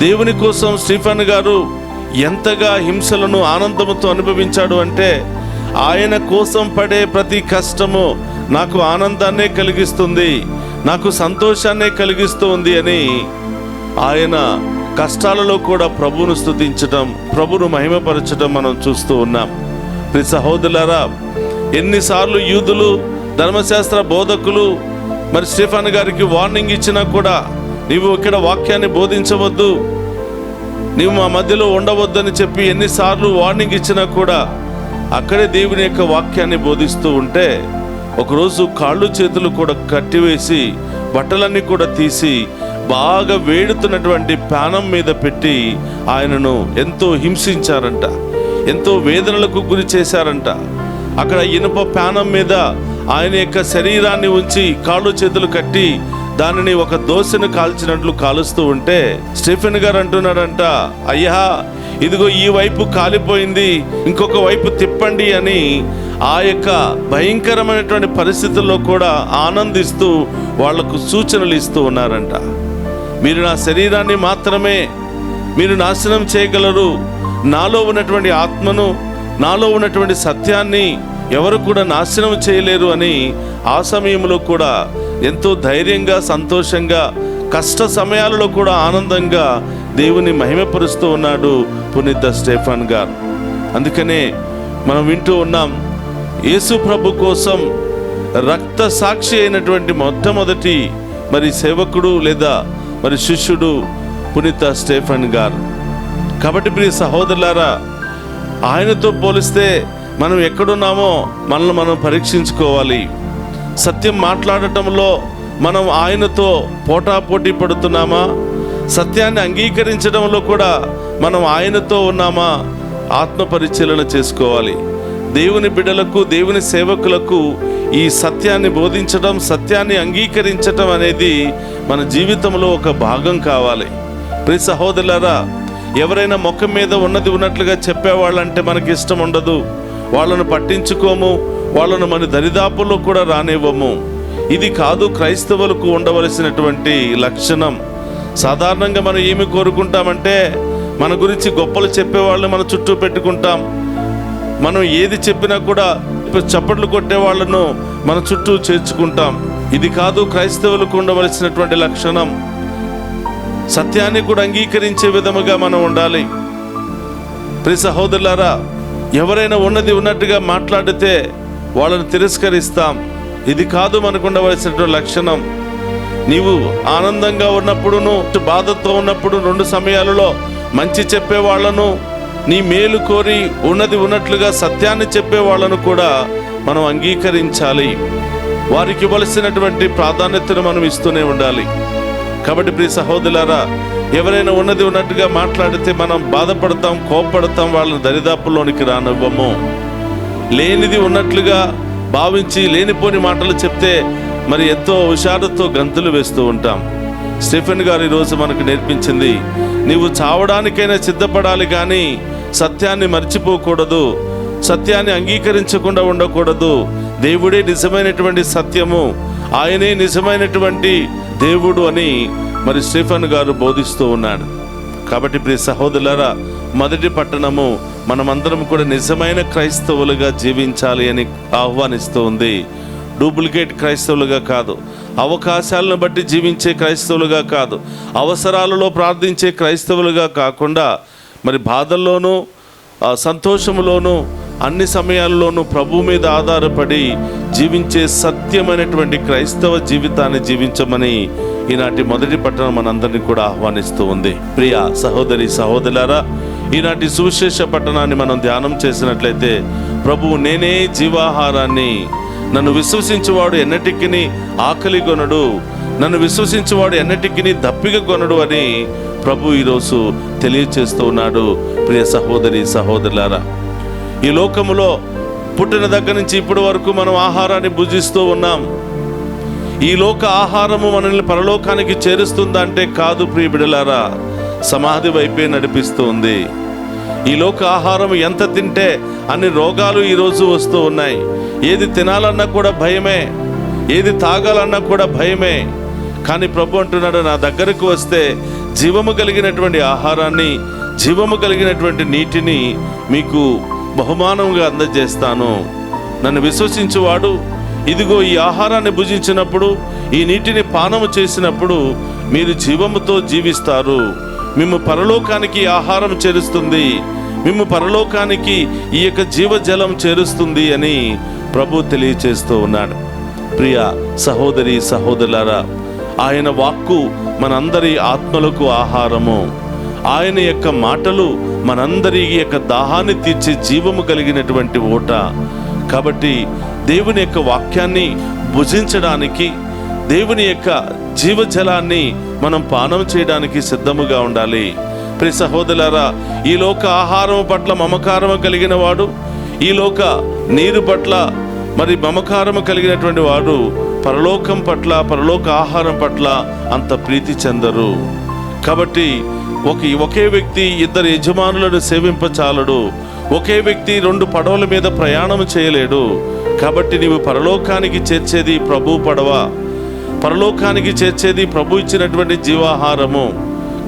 దేవుని కోసం స్టీఫెన్ గారు ఎంతగా హింసలను ఆనందంతో అనుభవించాడు అంటే, ఆయన కోసం పడే ప్రతి కష్టము నాకు ఆనందాన్నే కలిగిస్తుంది, నాకు సంతోషాన్నే కలిగిస్తుంది అని ఆయన కష్టాలలో కూడా ప్రభువును స్తుతించటం, ప్రభువును మహిమపరచడం మనం చూస్తూ ఉన్నాం. ప్రియ సహోదరులారా, ఎన్నిసార్లు యూదులు, ధర్మశాస్త్ర బోధకులు మరి స్టెఫాను గారికి వార్నింగ్ ఇచ్చినా కూడా, నీవు ఇక్కడ వాక్యాన్ని బోధించవద్దు, నీవు మా మధ్యలో ఉండవద్దని చెప్పి ఎన్నిసార్లు వార్నింగ్ ఇచ్చినా కూడా అక్కడే దేవుని యొక్క వాక్యాన్ని బోధిస్తూ ఉంటే, ఒకరోజు కాళ్ళు చేతులు కూడా కట్టివేసి బట్టలన్నీ కూడా తీసి బాగా వేడుతున్నటువంటి పానం మీద పెట్టి ఆయనను ఎంతో హింసించారంట, ఎంతో వేదనలకు గురి చేశారంట. అక్కడ ఇనుప పానం మీద ఆయన యొక్క శరీరాన్ని ఉంచి కాళ్ళు చేతులు కట్టి దానిని ఒక దోశను కాల్చినట్లు కాలుస్తూ ఉంటే స్టెఫెన్ గారు అంటున్నాడంట, అయ్యా ఇదిగో ఈ వైపు కాలిపోయింది, ఇంకొక వైపు తిప్పండి అని ఆ యొక్క భయంకరమైనటువంటి పరిస్థితుల్లో కూడా ఆనందిస్తూ వాళ్లకు సూచనలు ఇస్తూ ఉన్నారంట. మీరు నా శరీరాన్ని మాత్రమే మీరు నాశనం చేయగలరు, నాలో ఉన్నటువంటి ఆత్మను, నాలో ఉన్నటువంటి సత్యాన్ని ఎవరు కూడా నాశనం చేయలేరు అని ఆ సమయంలో కూడా ఎంతో ధైర్యంగా, సంతోషంగా, కష్ట సమయాలలో కూడా ఆనందంగా దేవుని మహిమపరుస్తూ ఉన్నాడు పునీత స్టెఫాన్ గారు. అందుకనే మనం వింటూ ఉన్నాం, యేసు ప్రభు కోసం రక్త సాక్షి అయినటువంటి మొట్టమొదటి మరి సేవకుడు లేదా మరి శిష్యుడు పునీత స్టెఫాన్ గారు. కాబట్టి ప్రియ సహోదరులారా, ఆయనతో పోలిస్తే మనం ఎక్కడున్నామో మనల్ని మనం పరీక్షించుకోవాలి. సత్యం మాట్లాడటంలో మనం ఆయనతో పోటాపోటీ పడుతున్నామా? సత్యాన్ని అంగీకరించడంలో కూడా మనం ఆయనతో ఉన్నామా? ఆత్మ పరిశీలన చేసుకోవాలి. దేవుని బిడ్డలకు, దేవుని సేవకులకు ఈ సత్యాన్ని బోధించడం, సత్యాన్ని అంగీకరించడం అనేది మన జీవితంలో ఒక భాగం కావాలి. ప్రియ సహోదరులారా, ఎవరైనా ముఖం మీద ఉన్నది ఉన్నట్లుగా చెప్పేవాళ్ళంటే మనకి ఇష్టం ఉండదు. వాళ్ళను పట్టించుకోము, వాళ్ళను మన దరిదాపుల్లో కూడా రానివ్వము. ఇది కాదు క్రైస్తవులకు ఉండవలసినటువంటి లక్షణం. సాధారణంగా మనం ఏమి కోరుకుంటామంటే, మన గురించి గొప్పలు చెప్పేవాళ్ళని మన చుట్టూ పెట్టుకుంటాం. మనం ఏది చెప్పినా కూడా చప్పట్లు కొట్టే వాళ్ళను మన చుట్టూ చేర్చుకుంటాం. ఇది కాదు క్రైస్తవులకు ఉండవలసినటువంటి లక్షణం. సత్యాన్ని కూడా అంగీకరించే విధముగా మనం ఉండాలి. ప్రియ సహోదరులారా, ఎవరైనా ఉన్నది ఉన్నట్టుగా మాట్లాడితే వాళ్ళని తిరస్కరిస్తాం. ఇది కాదు మనకు ఉండవలసినటువంటి లక్షణం. నీవు ఆనందంగా ఉన్నప్పుడును, బాధతో ఉన్నప్పుడు, రెండు సమయాలలో మంచి చెప్పేవాళ్లను, నీ మేలు కోరి ఉన్నది ఉన్నట్లుగా సత్యాన్ని చెప్పేవాళ్లను కూడా మనం అంగీకరించాలి. వారికి ఇవ్వవలసినటువంటి ప్రాధాన్యతను మనం ఇస్తూనే ఉండాలి. కాబట్టి ప్రియ సహోదరులారా, ఎవరైనా ఉన్నది ఉన్నట్టుగా మాట్లాడితే మనం బాధపడతాం, కోప్పడతాం, వాళ్ళని దరిదాపుల్లోనికి రానివ్వము. లేనిది ఉన్నట్లుగా భావించి లేనిపోని మాటలు చెప్తే మరి ఎంతో హుషారుతో గంతులు వేస్తూ ఉంటాం. స్టీఫెన్ గారు ఈరోజు మనకు నేర్పించింది, నీవు చావడానికైనా సిద్ధపడాలి కానీ సత్యాన్ని మర్చిపోకూడదు, సత్యాన్ని అంగీకరించకుండా ఉండకూడదు. దేవుడే నిజమైనటువంటి సత్యము, ఆయనే నిజమైనటువంటి దేవుడు అని మరి స్టీఫెన్ గారు బోధిస్తూ ఉన్నాడు. కాబట్టి ప్రియ సహోదరులారా, మొదటి పట్టణము మనమందరం కూడా నిజమైన క్రైస్తవులుగా జీవించాలి అని ఆహ్వానిస్తూ ఉంది. డూప్లికేట్ క్రైస్తవులుగా కాదు, అవకాశాలను బట్టి జీవించే క్రైస్తవులుగా కాదు, అవసరాలలో ప్రార్థించే క్రైస్తవులుగా కాకుండా మరి బాధల్లోనూ సంతోషములోనూ అన్ని సమయాల్లోనూ ప్రభు మీద ఆధారపడి జీవించే సత్యమైనటువంటి క్రైస్తవ జీవితాన్ని జీవించమని ఈనాటి మొదటి పట్టణం మనందరినీ కూడా ఆహ్వానిస్తూ ఉంది. ప్రియ సహోదరి సహోదరులారా, ఈనాటి సువిశేష పట్టణాన్ని మనం ధ్యానం చేసినట్లయితే, ప్రభువు నేనే జీవాహారాన్ని, నన్ను విశ్వసించువాడు ఎన్నటికిని ఆకలి కొనడు, నన్ను విశ్వసించువాడు ఎన్నటికిని దప్పిక కొనడు అని ప్రభు ఈరోజు తెలియచేస్తూ ఉన్నాడు. ప్రియ సహోదరి సహోదరులారా, ఈ లోకములో పుట్టిన దగ్గర నుంచి ఇప్పటి వరకు మనం ఆహారాన్ని భుజిస్తూ ఉన్నాం. ఈ లోక ఆహారము మనల్ని పరలోకానికి చేరుస్తుందంటే కాదు ప్రియ బిడ్డలారా, సమాధి వైపే నడిపిస్తూ ఉంది. ఈ లోక ఆహారం ఎంత తింటే అన్ని రోగాలు ఈరోజు వస్తూ ఉన్నాయి. ఏది తినాలన్నా కూడా భయమే, ఏది తాగాలన్నా కూడా భయమే. కానీ ప్రభు అంటున్నాడు, నా దగ్గరకు వస్తే జీవము కలిగినటువంటి ఆహారాన్ని, జీవము కలిగినటువంటి నీటిని మీకు బహుమానంగా అందజేస్తాను. నన్ను విశ్వసించువాడు ఇదిగో ఈ ఆహారాన్ని భుజించినప్పుడు, ఈ నీటిని పానము చేసినప్పుడు మీరు జీవముతో జీవిస్తారు. మేము పరలోకానికి ఆహారం చేరుస్తుంది, మేము పరలోకానికి ఈ యొక్క జీవజలం చేరుస్తుంది అని ప్రభు తెలియచేస్తూ ఉన్నాడు. ప్రియ సహోదరి సహోదరులారా, ఆయన వాక్కు మనందరి ఆత్మలకు ఆహారము. ఆయన యొక్క మాటలు మనందరి యొక్క దాహాన్ని తీర్చే జీవము కలిగినటువంటి ఓట. కాబట్టి దేవుని యొక్క వాక్యాన్ని భుజించడానికి, దేవుని యొక్క జీవజలాన్ని మనం పానం చేయడానికి సిద్ధముగా ఉండాలి. ప్రియ సహోదరులారా, ఈ లోక ఆహారం పట్ల మమకారము కలిగిన వాడు, ఈ లోక నీరు పట్ల మరి మమకారము కలిగినటువంటి వాడు పరలోకం పట్ల, పరలోక ఆహారం పట్ల అంత ప్రీతి చెందరు. కాబట్టి ఒకే వ్యక్తి ఇద్దరు యజమానులను సేవింపచాలడు, ఒకే వ్యక్తి రెండు పడవల మీద ప్రయాణం చేయలేడు. కాబట్టి నీవు పరలోకానికి చేర్చేది ప్రభు పడవ, పరలోకానికి చేర్చేది ప్రభు ఇచ్చినటువంటి జీవాహారము.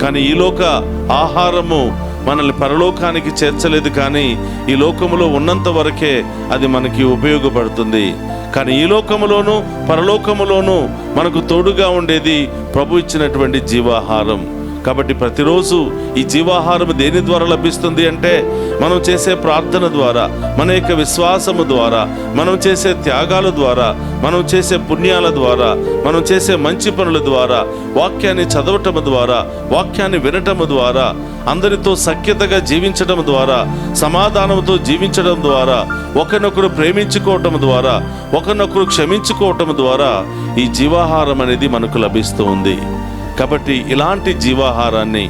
కానీ ఈ లోక ఆహారము మనల్ని పరలోకానికి చేర్చలేదు. కానీ ఈ లోకములో ఉన్నంత వరకే అది మనకి ఉపయోగపడుతుంది. కానీ ఈ లోకములోను పరలోకములోను మనకు తోడుగా ఉండేది ప్రభు ఇచ్చినటువంటి జీవాహారం. కాబట్టి ప్రతిరోజు ఈ జీవాహారం దేని ద్వారా లభిస్తుంది అంటే, మనం చేసే ప్రార్థన ద్వారా, మన యొక్క విశ్వాసము ద్వారా, మనం చేసే త్యాగాల ద్వారా, మనం చేసే పుణ్యాల ద్వారా, మనం చేసే మంచి పనుల ద్వారా, వాక్యాన్ని చదవటం ద్వారా, వాక్యాన్ని వినటం ద్వారా, అందరితో సఖ్యతగా జీవించడం ద్వారా, సమాధానంతో జీవించడం ద్వారా, ఒకరినొకరు ప్రేమించుకోవటం ద్వారా, ఒకరినొకరు క్షమించుకోవటం ద్వారా ఈ జీవాహారం అనేది మనకు లభిస్తూ ఉంది. కాబట్టి ఇలాంటి జీవాహారాన్ని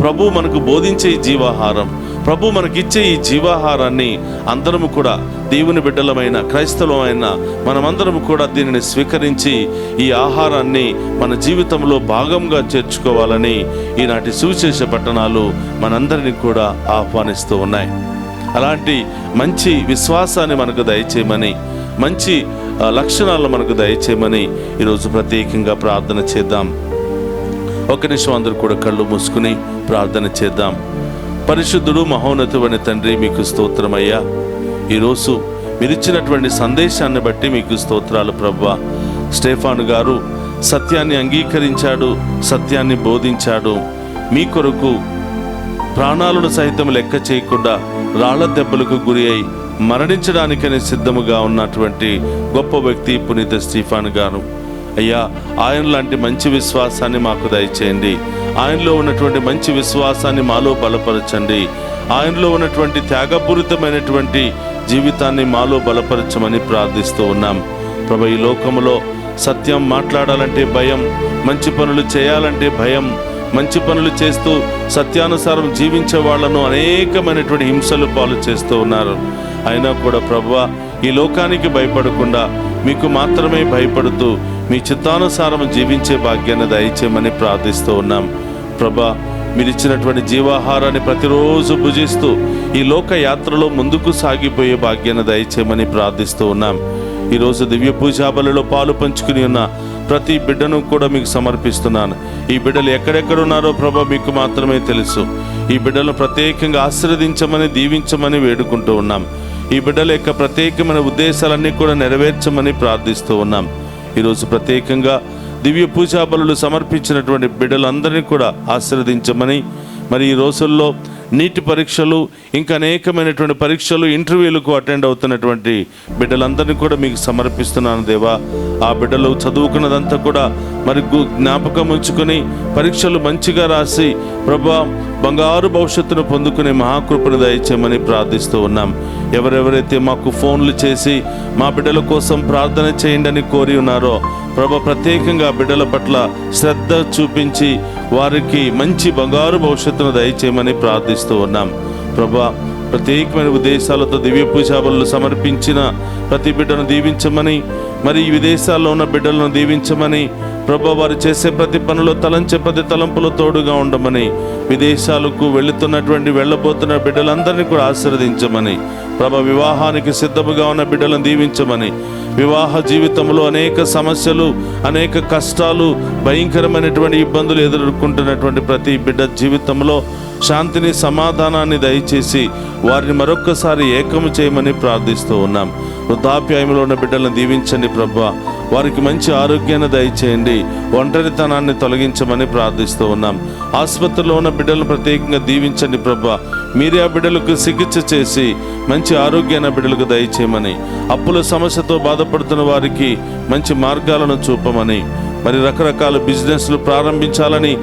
ప్రభు మనకు బోధించే జీవాహారం, ప్రభు మనకిచ్చే ఈ జీవాహారాన్ని అందరము కూడా దేవుని బిడ్డలమైన క్రైస్తవమైన మనమందరము కూడా దీనిని స్వీకరించి ఈ ఆహారాన్ని మన జీవితంలో భాగంగా చేర్చుకోవాలని ఈనాటి సువిశేష పట్టణాలు మనందరినీ కూడా ఆహ్వానిస్తూ ఉన్నాయి. అలాంటి మంచి విశ్వాసాన్ని మనకు దయచేయమని, మంచి లక్షణాలను మనకు దయచేయమని ఈరోజు ప్రత్యేకంగా ప్రార్థన చేద్దాం. ఒక నిమిషం అందరూ కూడా కళ్ళు మూసుకుని ప్రార్థన చేద్దాం. పరిశుద్ధుడు మహోన్నతుడైన తండ్రి, మీకు స్తోత్రమయ్యా. ఈరోజు మీరు ఇచ్చినటువంటి సందేశాన్ని బట్టి మీకు స్తోత్రాలు ప్రభువా. స్టెఫాను గారు సత్యాన్ని అంగీకరించాడు, సత్యాన్ని బోధించాడు. మీ కొరకు ప్రాణాలను సైతం లెక్క చేయకుండా రాళ్ల దెబ్బలకు గురి అయి మరణించడానికనే సిద్ధముగా ఉన్నటువంటి గొప్ప వ్యక్తి పునీత స్టెఫాను గారు. అయ్యా, ఆయన లాంటి మంచి విశ్వాసాన్ని మాకు దయచేయండి. ఆయనలో ఉన్నటువంటి మంచి విశ్వాసాన్ని మాలో బలపరచండి. ఆయనలో ఉన్నటువంటి త్యాగపూరితమైనటువంటి జీవితాన్ని మాలో బలపరచమని ప్రార్థిస్తూ ఉన్నాం. ప్రభు, ఈ లోకములో సత్యం మాట్లాడాలంటే భయం, మంచి పనులు చేయాలంటే భయం, మంచి పనులు చేస్తూ సత్యానుసారం జీవించే వాళ్లను అనేకమైనటువంటి హింసలు పాలు చేస్తూ ఉన్నారు. అయినా కూడా ప్రభువా, ఈ లోకానికి భయపడకుండా మీకు మాత్రమే భయపడుతూ మీ చిత్తానుసారం జీవించే భాగ్యాన్ని దయచేయమని ప్రార్థిస్తూ ఉన్నాం. ప్రభా, మీరు ఇచ్చినటువంటి జీవాహారాన్ని ప్రతిరోజు భుజిస్తూ ఈ లోక యాత్రలో ముందుకు సాగిపోయే భాగ్యాన్ని దయచేయమని ప్రార్థిస్తూ ఉన్నాం. ఈరోజు దివ్య పూజా బలిలో పాలు పంచుకుని ఉన్న ప్రతి బిడ్డను కూడా మీకు సమర్పిస్తున్నాను. ఈ బిడ్డలు ఎక్కడెక్కడ ఉన్నారో ప్రభా మీకు మాత్రమే తెలుసు. ఈ బిడ్డలను ప్రత్యేకంగా ఆశీర్వదించమని, దీవించమని వేడుకుంటూ ఉన్నాం. ఈ బిడ్డల యొక్క ప్రత్యేకమైన ఉద్దేశాలన్నీ కూడా నెరవేర్చమని ప్రార్థిస్తూ ఉన్నాం. ఈరోజు ప్రత్యేకంగా దివ్య పూజా బలులు సమర్పించినటువంటి బిడ్డలందరినీ కూడా ఆశీర్వదించమని, మరి ఈ రోజుల్లో నీటి పరీక్షలు, ఇంకా అనేకమైనటువంటి పరీక్షలు, ఇంటర్వ్యూలకు అటెండ్ అవుతున్నటువంటి బిడ్డలందరినీ కూడా మీకు సమర్పిస్తున్నాను దేవా. ఆ బిడ్డలు చదువుకున్నదంతా కూడా మరి జ్ఞాపకం ఉంచుకొని పరీక్షలు మంచిగా రాసి ప్రభా బంగారు భవిష్యత్తును పొందుకునే మహాకృపను దయచేయమని ప్రార్థిస్తూ ఉన్నాం. ఎవరెవరైతే మాకు ఫోన్లు చేసి మా బిడ్డల కోసం ప్రార్థన చేయండి అని కోరి ఉన్నారో ప్రభా, ప్రత్యేకంగా బిడ్డల పట్ల శ్రద్ధ చూపించి వారికి మంచి బంగారు భవిష్యత్తును దయచేయమని ప్రార్థిస్తూ ఉన్నాం. ప్రభా, ప్రత్యేకమైన ఉద్దేశాలతో దివ్య పూజా బలులు సమర్పించిన ప్రతి బిడ్డను దీవించమని, మరి ఈ విదేశాల్లో ఉన్న బిడ్డలను దీవించమని, ప్రభా వారు చేసే ప్రతి పనులు, తలంచే ప్రతి తలంపులో తోడుగా ఉండమని, విదేశాలకు వెళ్ళబోతున్న బిడ్డలందరినీ కూడా ఆశీర్వదించమని, ప్రభా వివాహానికి సిద్ధముగా ఉన్న బిడ్డలను దీవించమని, వివాహ జీవితంలో అనేక సమస్యలు, అనేక కష్టాలు, భయంకరమైనటువంటి ఇబ్బందులు ఎదుర్కొంటున్నటువంటి ప్రతి బిడ్డ జీవితంలో శాంతిని, సమాధానాన్ని దయచేసి వారిని మరొక్కసారి ఏకము చేయమని ప్రార్థిస్తూ ఉన్నాం. వృద్ధాప్యాయంలో ఉన్న బిడ్డలను దీవించండి ప్రభా, వారికి మంచి ఆరోగ్యాన్ని దయచేయండి, ఒంటరితనాన్ని తొలగించమని ప్రార్థిస్తూ ఉన్నాం. ఆసుపత్రిలో ఉన్న బిడ్డలను ప్రత్యేకంగా దీవించండి ప్రభా, మీరే ఆ బిడ్డలకు చికిత్స చేసి మంచి ఆరోగ్యాన్ని బిడ్డలకు దయచేయమని, అప్పుల సమస్యతో బాధపడుతున్న వారికి మంచి మార్గాలను చూపమని, మరి రకరకాల బిజినెస్లు ప్రారంభించాలని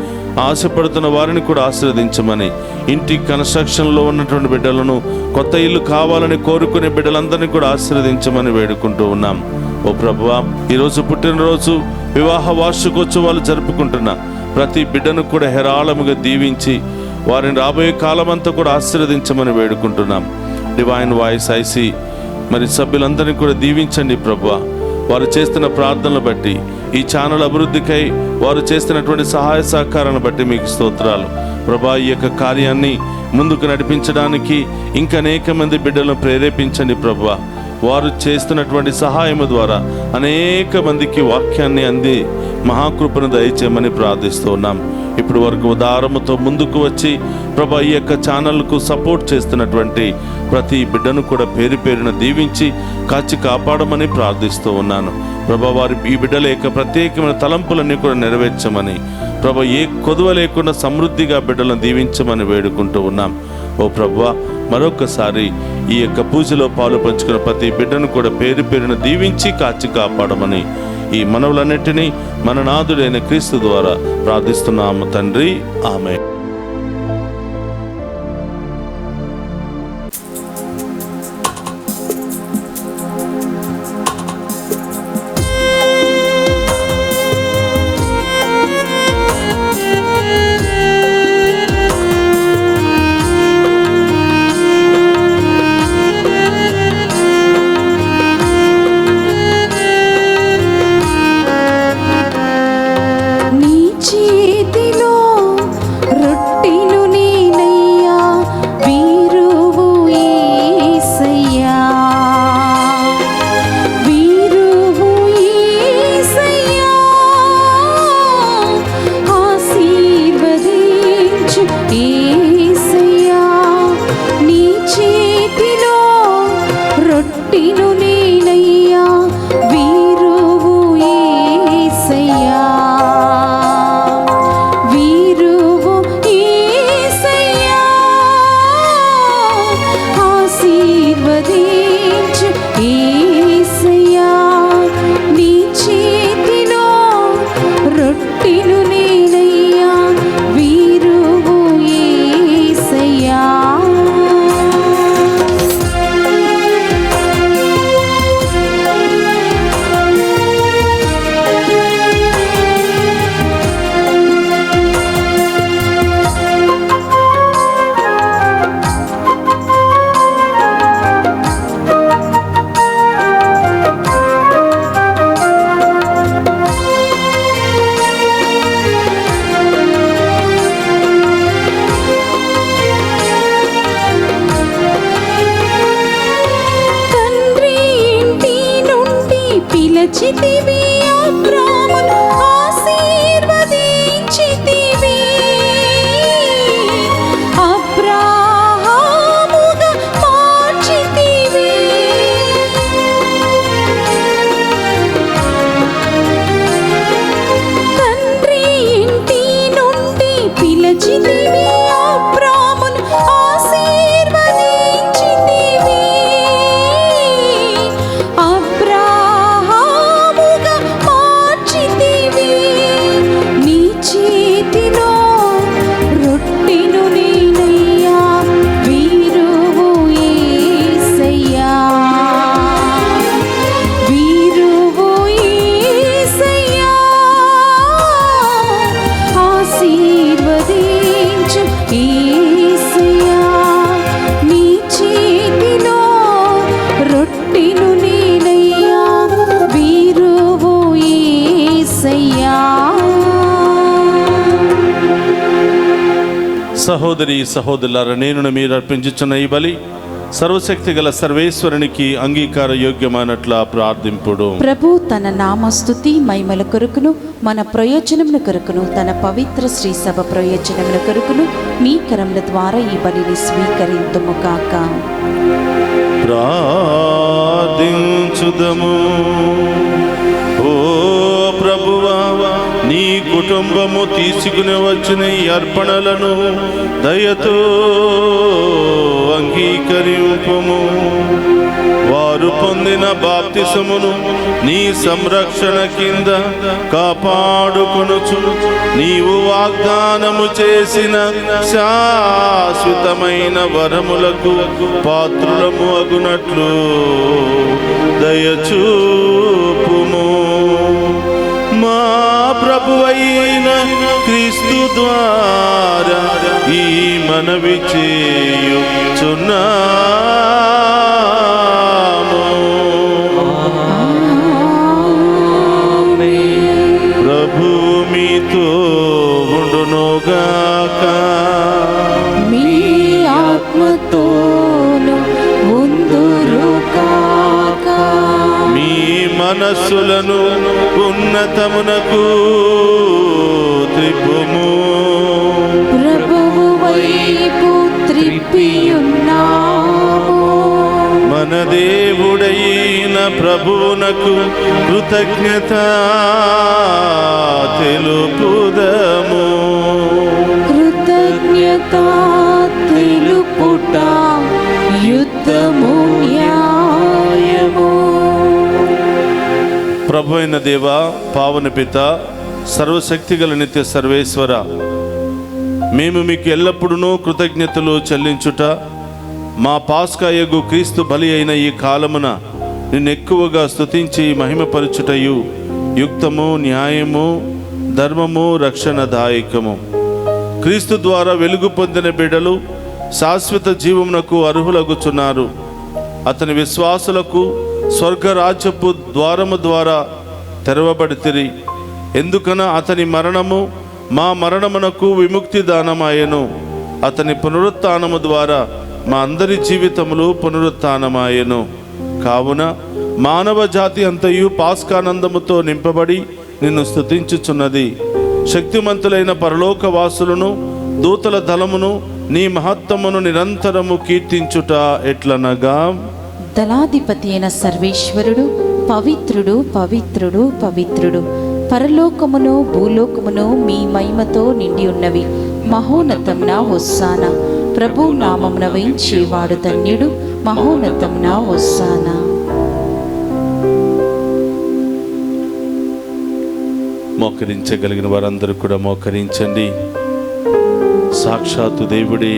ఆశపడుతున్న వారిని కూడా ఆశీర్వదించమని, ఇంటి కన్స్ట్రక్షన్లో ఉన్నటువంటి బిడ్డలను, కొత్త ఇల్లు కావాలని కోరుకునే బిడ్డలందరినీ కూడా ఆశీర్వదించమని వేడుకుంటూ ఉన్నాం. ఓ ప్రభువా, ఈరోజు పుట్టినరోజు, వివాహ వార్షికోత్సవాలు జరుపుకుంటున్న ప్రతి బిడ్డను కూడా హేరాళముగా దీవించి వారిని రాబోయే కాలమంతా కూడా ఆశీర్వదించమని వేడుకుంటున్నాం. డివైన్ వాయిస్ ఐసి మరి సభ్యులందరినీ కూడా దీవించండి ప్రభువా. వారు చేస్తున్న ప్రార్థనలు బట్టి, ఈ ఛానల్ అభివృద్ధికై వారు చేస్తున్నటువంటి సహాయ సహకారాలను బట్టి మీకు స్తోత్రాలు ప్రభా. ఈ యొక్క కార్యాన్ని ముందుకు నడిపించడానికి ఇంకా అనేక మంది బిడ్డలను ప్రేరేపించండి ప్రభువా. వారు చేస్తున్నటువంటి సహాయము ద్వారా అనేక మందికి వాక్యాన్ని అంది మహాకృపను దయచేయమని ప్రార్థిస్తూ ఉన్నాం. ఇప్పుడు వరకు ఉదారముతో ముందుకు వచ్చి ప్రభా ఈ యొక్క ఛానల్కు సపోర్ట్ చేస్తున్నటువంటి ప్రతి బిడ్డను కూడా పేరు పేరున దీవించి కాచి కాపాడమని ప్రార్థిస్తూ ఉన్నాను ప్రభా. వారి ఈ బిడ్డల యొక్క ప్రత్యేకమైన తలంపులన్నీ కూడా నెరవేర్చమని ప్రభా, ఏ కొదువ లేకుండా సమృద్ధిగా బిడ్డలను దీవించమని వేడుకుంటూ ఉన్నాం. ఓ ప్రభువా, మరొకసారి ఈ యొక్క పూజలో పాలు పంచుకున్న ప్రతి బిడ్డను కూడా పేరు పేరున దీవించి కాచి కాపాడమని ఈ మనవులన్నిటినీ మన నాథుడైన క్రీస్తు ద్వారా ప్రార్థిస్తున్నాము తండ్రి, ఆమేన్.
యేసయ్యా నీ చేతిలో రొట్టెను నేనయ్యా వీరువు యేసయ్యా వీరువు యేసయ్యా ఆశీర్వదించు యేసయ్యా నీ చేతిలో రొట్టెను నేనయ్యా వీరువు యేసయ్యా తండ్రి ఇంటి నుండి పిలచితివి అబ్రామును ఆశీర్వదించితివి అబ్రాహాముగా మార్చితివి తండ్రి ఇంటి నుండి పిలచితివి అబ్రామును ఆశీర్వదించితివి అబ్రాహాముగా మార్చితివి నీ చేతిలో రొట్టెను నేనయ్యా వీరువు యేసయ్యా వీరువు యేసయ్యా ఆశీర్వదించు యేసయ్యా నీ చేతిలో రొట్టెను నేనయ్యా వీరువు యేసయ్యా
సహోదరి సహోదరులారా, నేను మీరు అర్పించుచున్న ఈ బలి సర్వశక్తి గల సర్వేశ్వరునికి అంగీకార యోగ్యమైనట్ల ప్రార్థింపుడు.
ప్రభు తన నామస్తుతి మహిమల కొరకును మన ప్రయోజనముల కొరకును తన పవిత్ర శ్రీ సభ ప్రయోజనముల కొరకును మీ కరముల ద్వారా ఈ బలిని స్వీకరింతుము కాక.
ప్రార్థించుదము. ఓ ప్రభువా, నీ కుటుంబము తీసుకుని వచ్చిన ఈ అర్పణలను దయతో అంగీకరింపుము. వారు పొందిన బాప్తిసమును నీ సంరక్షణ కింద కాపాడుకొనుచు నీవు వాగ్దానము చేసిన శాశ్వతమైన వరములకు పాత్రులము అగునట్లు దయచూపుము. మా ప్రభువైన క్రీస్తు ద్వారా ఈ మనవి చేయుచున్నాము. ప్రభు మీతో ఉండునుగాక.
మీ ఆత్మతోను ఉందురుగాక.
మీ మనస్సులను ఉన్నతమునకు త్రిప్పుము.
ప్రభువు వైపు త్రిప్పియున్నాము.
మన దేవుడైన ప్రభువునకు కృతజ్ఞత తెలుపుదము.
కృతజ్ఞత తెలుపుట యుద్ధము న్యాయము.
ప్రభు అయిన దేవ, పావన పిత, సర్వశక్తిగల నిత్య సర్వేశ్వర, మేము మీకు ఎల్లప్పుడూ కృతజ్ఞతలు చెల్లించుట, మా పాస్కాయగు క్రీస్తు బలి అయిన ఈ కాలమున నిన్ను ఎక్కువగా స్తుతించి మహిమపరచుటయు యుక్తము, న్యాయము, ధర్మము, రక్షణదాయకము. క్రీస్తు ద్వారా వెలుగు పొందిన బిడ్డలు శాశ్వత జీవమునకు అర్హులగుచున్నారు. అతని విశ్వాసులకు స్వర్గరాజ్యపు ద్వారము ద్వారా తెరవబడితిరి. ఎందుకన అతని మరణము మా మరణమునకు విముక్తి దానమాయెను. అతని పునరుత్థానము ద్వారా మా అందరి జీవితములు పునరుత్థానమాయెను. కావున మానవ జాతి అంతయు పాస్కానందముతో నింపబడి నిన్ను స్తుతించుచున్నది. శక్తిమంతులైన పరలోక వాసులను దూతల దళమును నీ మహత్తమును నిరంతరము కీర్తించుట ఎట్లనగా,
దళాధిపతి అయిన సర్వేశ్వరుడు పవిత్రుడు పవిత్రుడు పవిత్రుడు, పరలోకమును భూలోకమును మీ మహిమతో నిండి ఉన్నవి. మహోన్నతమున హొస్సానా, ప్రభు నామమున వేయించేవాడు ధన్యుడు. మహోన్నతమున హొస్సానా.
మోకరించగలిగిన వారందరూ కూడా మోకరించండి. సాక్షాత్తు దేవుడే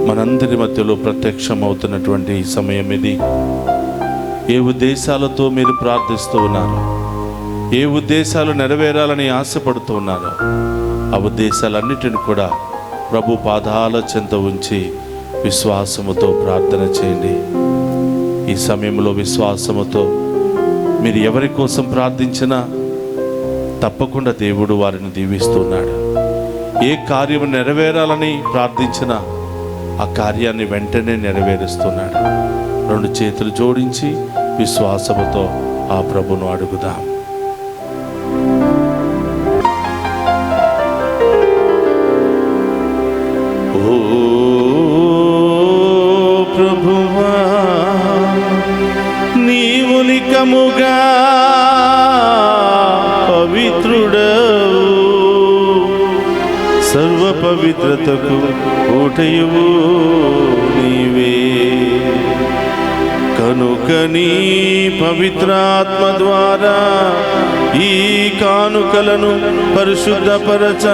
మనందరి మధ్యలో ప్రత్యక్షమవుతున్నటువంటి సమయం ఇది. ఏ ఉద్దేశాలతో మీరు ప్రార్థిస్తూ ఉన్నారు, ఏ ఉద్దేశాలు నెరవేరాలని ఆశపడుతూ ఉన్నారు, ఆ ఉద్దేశాలన్నిటిని కూడా ప్రభు పాదాల చెంత ఉంచి విశ్వాసముతో ప్రార్థన చేయండి. ఈ సమయంలో విశ్వాసముతో మీరు ఎవరి కోసం ప్రార్థించినా తప్పకుండా దేవుడు వారిని దీవిస్తున్నాడు. ఏ కార్యము నెరవేరాలని ప్రార్థించినా ఆ కార్యాన్ని వెంటనే నెరవేరుస్తున్నాడు. రెండు చేతులు జోడించి విశ్వాసముతో ఆ ప్రభును అడుగుదాం. ఓ ప్రభువా, నీవు నికముగా పవిత్రుడవు, సర్వ పవిత్రతకు ఊటయువు నీవే. కనుక నీ పవిత్రాత్మ ద్వారా ఈ కానుకలను పరిశుద్ధపరచ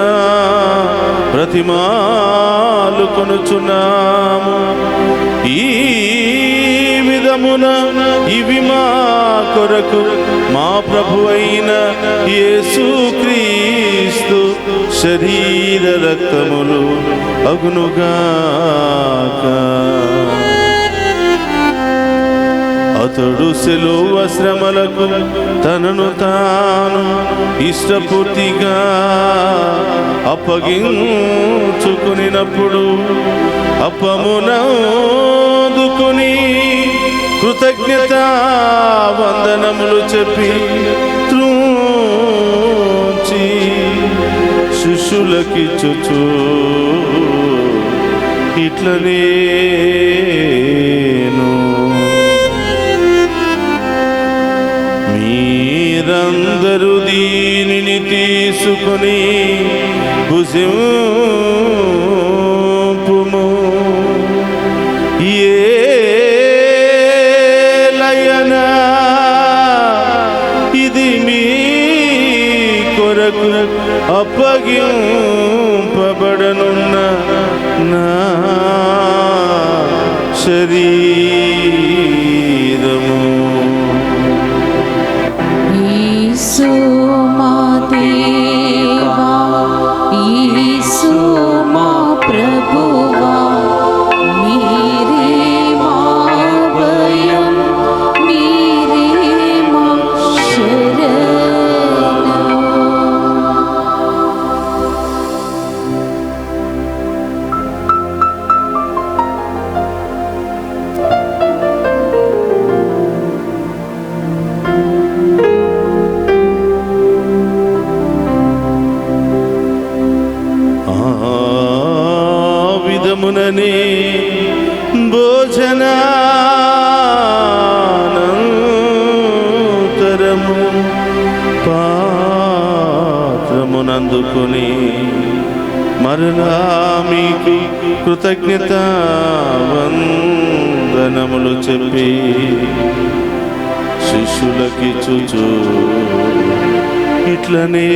ప్రతిమాలు కొనుచున్నాము. ఈ విధమున ఇవి మా కొరకు మా ప్రభు అయిన యేసుక్రీస్తు శరీర రక్తములు అగునుగాక. అతడు సిలువ శ్రమలకు తనను తాను ఇష్టపూర్తిగా అప్పగించుకునినప్పుడు అప్పమునందుకుని కృతజ్ఞతా వందనములు చెప్పి త్రుంచి శిష్యులకిచ్చుచు ఇట్లనేను, మీరందరూ దీనిని తీసుకొని భుజింపుము. ఏలయనా ఇది మీ కొరకు అప్పగింపబడనున్న నా శరీరము.
యేసు మా దేవా, యేసు మా ప్రభువా, మీరే మా భయం, మీరే మా శరణం.
విధముననే భోజనానంతరము పాత్రమునందుకొని మరలా మీకు కృతజ్ఞత వందనములు చెప్పి శిష్యులకిచ్చుచు ఇట్లనేను,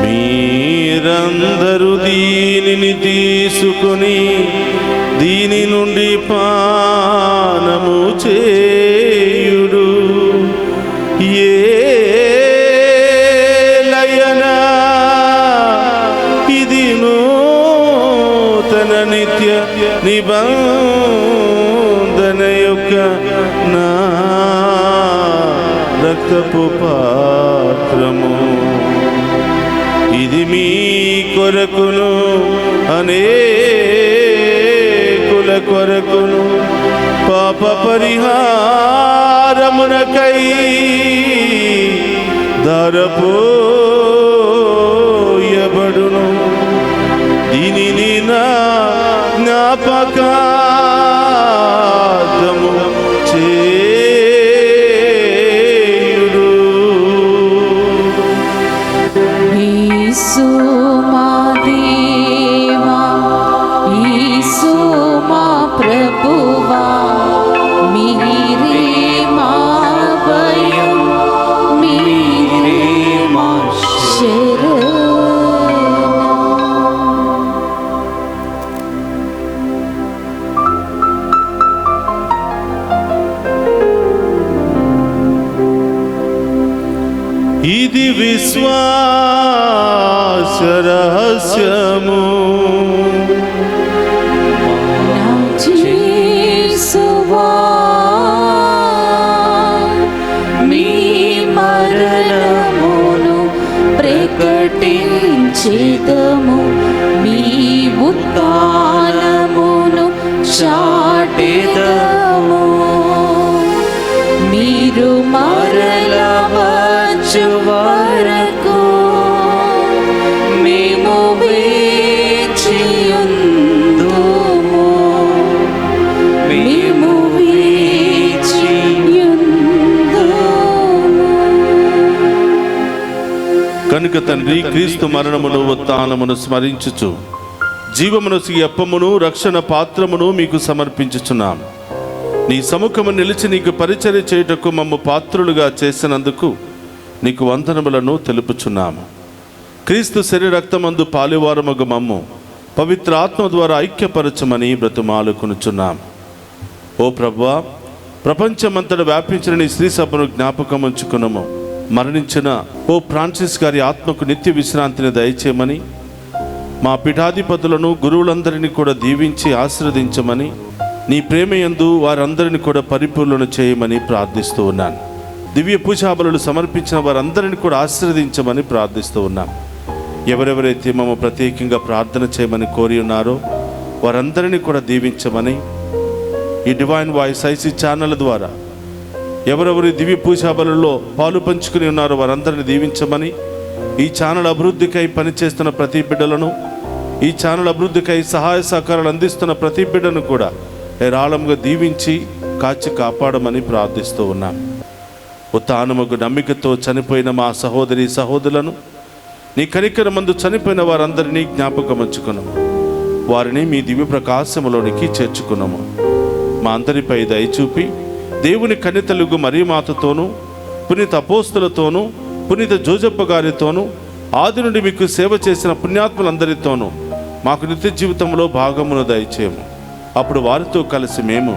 మీరందరూ దీనిని తీసుకొని దీని నుండి పానము చేయుడు. ఏలయనా ఇది నూతన నిత్య నిబంధన యొక్క నా రక్తపు పాత్రము. ఇది మీ కొరకును అనేకుల కొరకును పాప పరిహారమునకై పారపోయబడును. దీనిని నా జ్ఞాపకార్థము చేయుడు.
యేసు మా దేవా, యేసు మా ప్రభువా, మీరే మా భయం, మీరే మా శరణం.
ఇది విశ్వాస రహస్యము,
నా యేసువా, మీ మరణమును ప్రకటించెదము, మీ ఉత్థానమును చాటెదము. మీరు మరల వచ్చు వరకు మేము వేచియుందుము, మేము వేచియుందుము.
కనుక తండ్రి, క్రీస్తు మరణమును ఉత్థానమును స్మరించుచు జీవమునసు అప్పమును రక్షణ పాత్రమును మీకు సమర్పించుచున్నాం. నీ సముఖము నిలిచి నీకు పరిచర్య చేయుటకు మమ్ము పాత్రులుగా చేసినందుకు నీకు వందనములను తెలుపుచున్నాము. క్రీస్తు శరీర రక్తమందు పాలువారమగు మమ్ము పవిత్ర ఆత్మ ద్వారా ఐక్యపరచమని బ్రతుమాలుకొనుచున్నాం. ఓ ప్రభువా, ప్రపంచమంతటా వ్యాపించిన నీ శ్రీ సభను జ్ఞాపకం ఉంచుకునము. మరణించిన ఓ ఫ్రాన్సిస్ గారి ఆత్మకు నిత్య విశ్రాంతిని దయచేయమని, మా పీఠాధిపతులను గురువులందరినీ కూడా దీవించి ఆశీర్వదించమని, నీ ప్రేమయందు వారందరిని కూడా పరిపూర్ణ చేయమని ప్రార్థిస్తూ ఉన్నాను. దివ్య పూజాబలులు సమర్పించిన వారందరిని కూడా ఆశీర్వదించమని ప్రార్థిస్తూ ఉన్నాం. ఎవరెవరైతే మమ్మ ప్రత్యేకంగా ప్రార్థన చేయమని కోరి ఉన్నారో వారందరినీ కూడా దీవించమని, ఈ డివైన్ వాయిస్ ఐసీ ఛానల్ ద్వారా ఎవరెవరి దివ్య పూజాబలుల్లో పాలు పంచుకుని ఉన్నారో వారందరిని దీవించమని, ఈ ఛానల్ అభివృద్ధికై పనిచేస్తున్న ప్రతి బిడ్డలను, ఈ ఛానల్ అభివృద్ధికై సహాయ సహకారాలు అందిస్తున్న ప్రతి బిడ్డను కూడా ఏరాళంగా దీవించి కాచి కాపాడమని ప్రార్థిస్తూ ఉన్నాం. ఉత్థానముకు నమ్మికతో చనిపోయిన మా సహోదరి సహోదరులను నీ కనికరమందు చనిపోయిన వారందరినీ జ్ఞాపకం ఉంచుకున్నాము. వారిని మీ దివ్య ప్రకాశములోనికి చేర్చుకున్నాము. మా అందరిపై దయచూపి దేవుని కన్యతలుగు మరియమాతతోనూ, పునీత అపోస్తులతోనూ, పునీత జోజప్ప గారితోనూ, ఆది నుండి మీకు సేవ చేసిన పుణ్యాత్ములందరితోనూ మాకు నిత్య జీవితంలో భాగమును దయచేయము. అప్పుడు వారితో కలిసి మేము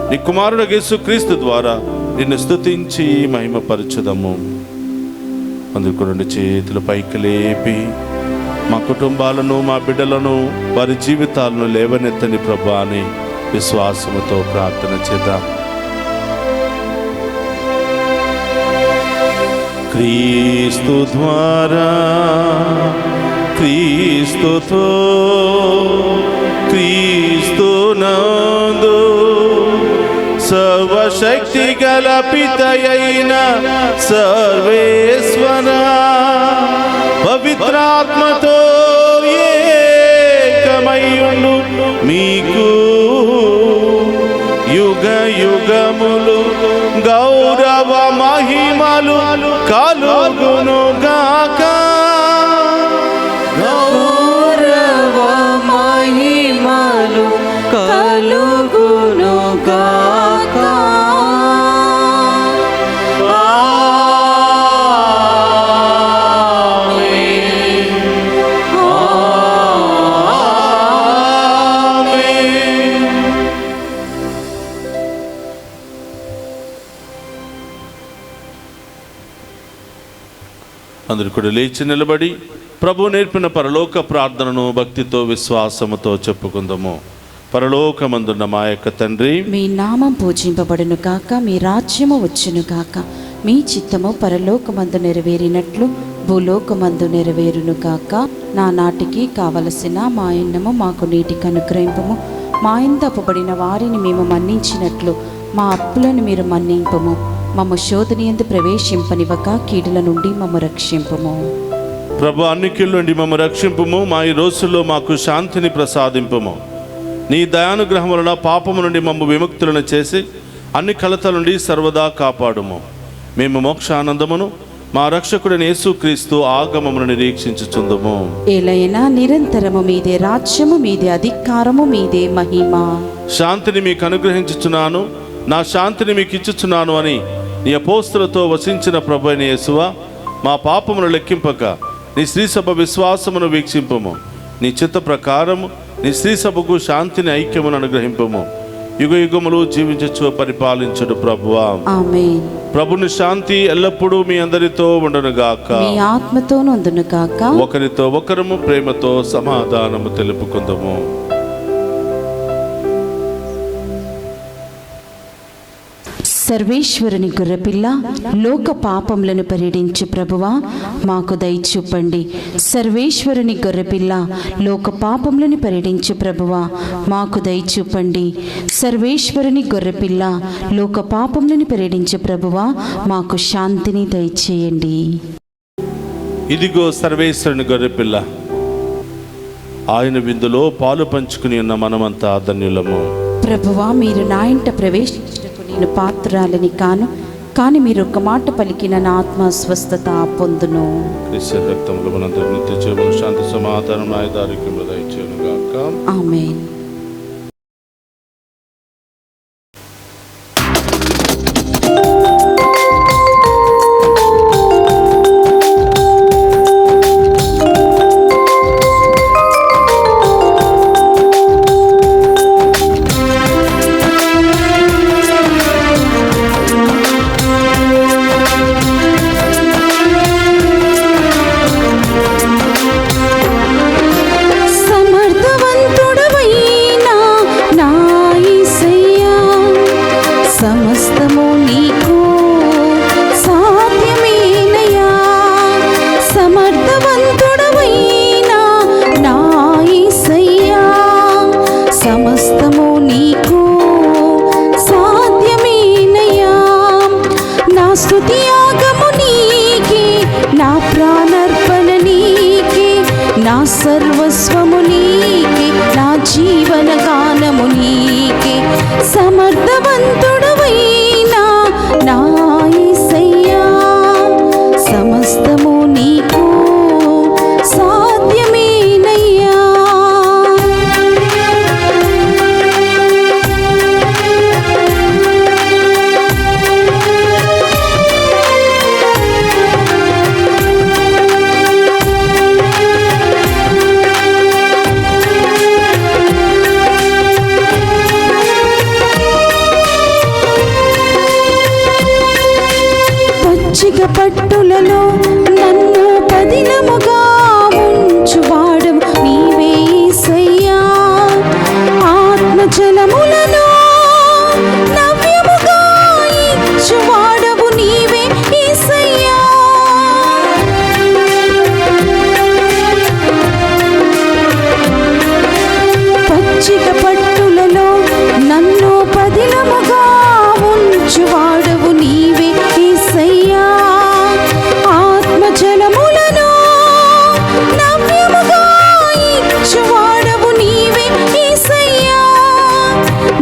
నీ కుమారుడు యేసుక్రీస్తు ద్వారా నిన్ను స్తుతించి మహిమపరచుదము. అందుకు రెండు చేతులు పైకి లేపి మా కుటుంబాలను, మా బిడ్డలను, వారి జీవితాలను లేవనెత్తని ప్రభా అని విశ్వాసముతో ప్రార్థన చేద్దాం. క్రీస్తు ద్వారా, క్రీస్తుతో, క్రీస్తునందు సర్వశక్తి గల పితయైన సర్వేశ్వర పవిత్రాత్మతో ఏకమయ్యుండు మీకు యుగ యుగములు గౌరవ మహిమలు కలుగును గాక.
గౌరవ మహిమలు కలుగును గాక.
అందరూ కూడా లేచి నిలబడి ప్రభు నేర్పిన పరలోక ప్రార్థనను భక్తితో విశ్వాసముతో చెప్పుకుందాము. పరలోకమందున్న మా యొక్క తండ్రి,
మీ నామం పూజింపబడును గాక, మీ రాజ్యము వచ్చును గాక, మీ చిత్తము పరలోకమందు నెరవేరినట్లు భూలోకమందు నెరవేరును గాక. నా నాటికి కావలసిన మా అన్నము మాకు నీటికి అనుగ్రహింపము. మా ఇంద అప్పుబడిన వారిని మేము మన్నించినట్లు మా అప్పులను మీరు మన్నింపము. మమ్మ శోధనయందు ప్రవేశింపనివ్వక కీడుల నుండి మమ్మ రక్షింపుము.
ప్రభు, అన్ని కీళ్ళ నుండి మమ్మ రక్షింపుము. మా ఈ రోజుల్లో మాకు శాంతిని ప్రసాదింపుము. నీ దయానుగ్రహం వలన పాపము నుండి మమ్మ విముక్తులను చేసి అన్ని కలతల నుండి సర్వదా కాపాడుము. మేము మోక్షానందమును మా రక్షకుడైన యేసుక్రీస్తు ఆగమమును నిరీక్షించుచుందుము.
ఏలైనా నిరంతరము మీదే రాజ్యము, మీదే అధికారము, మీదే మహిమ.
శాంతిని మీకు అనుగ్రహించుచున్నాను, నా శాంతిని మీకు ఇచ్చుచున్నాను అని నీ అపోస్తలతో వసించిన ప్రభు అయిన యేసువా, మా పాపమును లెక్కింపక నీ శ్రీసభ విశ్వాసమును వీక్షింపము. నీ చిత్త ప్రకారము నీ శ్రీసభకు శాంతిని ఐక్యమును అనుగ్రహింపము. యుగ యుగములు జీవించచ్చు పరిపాలించుడు ప్రభువా.
ఆమేన్.
ప్రభుని శాంతి ఎల్లప్పుడూ మీ అందరితో ఉండునుగాక.
మీ ఆత్మతోను ఉండునుగాక.
ఒకరితో ఒకరము ప్రేమతో సమాధానము తెలుపుకుందాము.
సర్వేశ్వరుని గొర్రెపిల్ల, లోక పాపములను పరిడించు ప్రభువా, మాకు దయచూపండి. సర్వేశ్వరుని గొర్రెపిల్ల, లోక పాపములను పరిడించు ప్రభువా, మాకు దయచూపండి. సర్వేశ్వరుని గొర్రెపిల్ల, లోక పాపములను పరిడించు ప్రభువా, మాకు శాంతిని దయచేయండి.
ఇదిగో సర్వేశ్వరుని గొర్రెపిల్ల, ఆయన విందులో పాలు పంచుకుని ఉన్న మనమంతా ధన్యులము.
ప్రభువా, మీరు నా ఇంట ప్రవేశించుటకు నేను పాత్రురాలని కాను, కానీ మీరు ఒక మాట పలికిన నా ఆత్మ స్వస్థత పొందును.
క్రీస్తు రక్తములో మనందరికీ నిత్య జీవము, శాంతి, సమాధానం, ఆయుధారోగ్యములు దయచేయునుగాక.
ఆమేన్. సమస్తము నీకు సాధ్యమేనయ్యా. సమర్థవంతుడవైన నా యేసయ్యా, సమస్తము నీకు సాధ్యమేనయ్యా. నా స్తుతి యాగము నీకే, నా ప్రాణార్పణ నీకే, నా సర్వస్వము నీకే, నా జీవన గానము నీకే. సమర్థవంతుడవైన నా యేసయ్యా, సమస్తము నీకు సాధ్యమేనయ్యా. పచ్చిక పట్టులలో నన్ను పదిలముగా ఉంచువాడు నీవే యేసయ్యా. ఆత్మజలములను నవ్యముగా ఇచ్చువాడవు నీవే యేసయ్యా. పచ్చిక పట్టులలో నన్ను పదిలముగా ఉంచువాడవు నీవే యేసయ్యా. ఆత్మజలములను నవ్యముగా ఇచ్చువాడవు నీవే యేసయ్యా.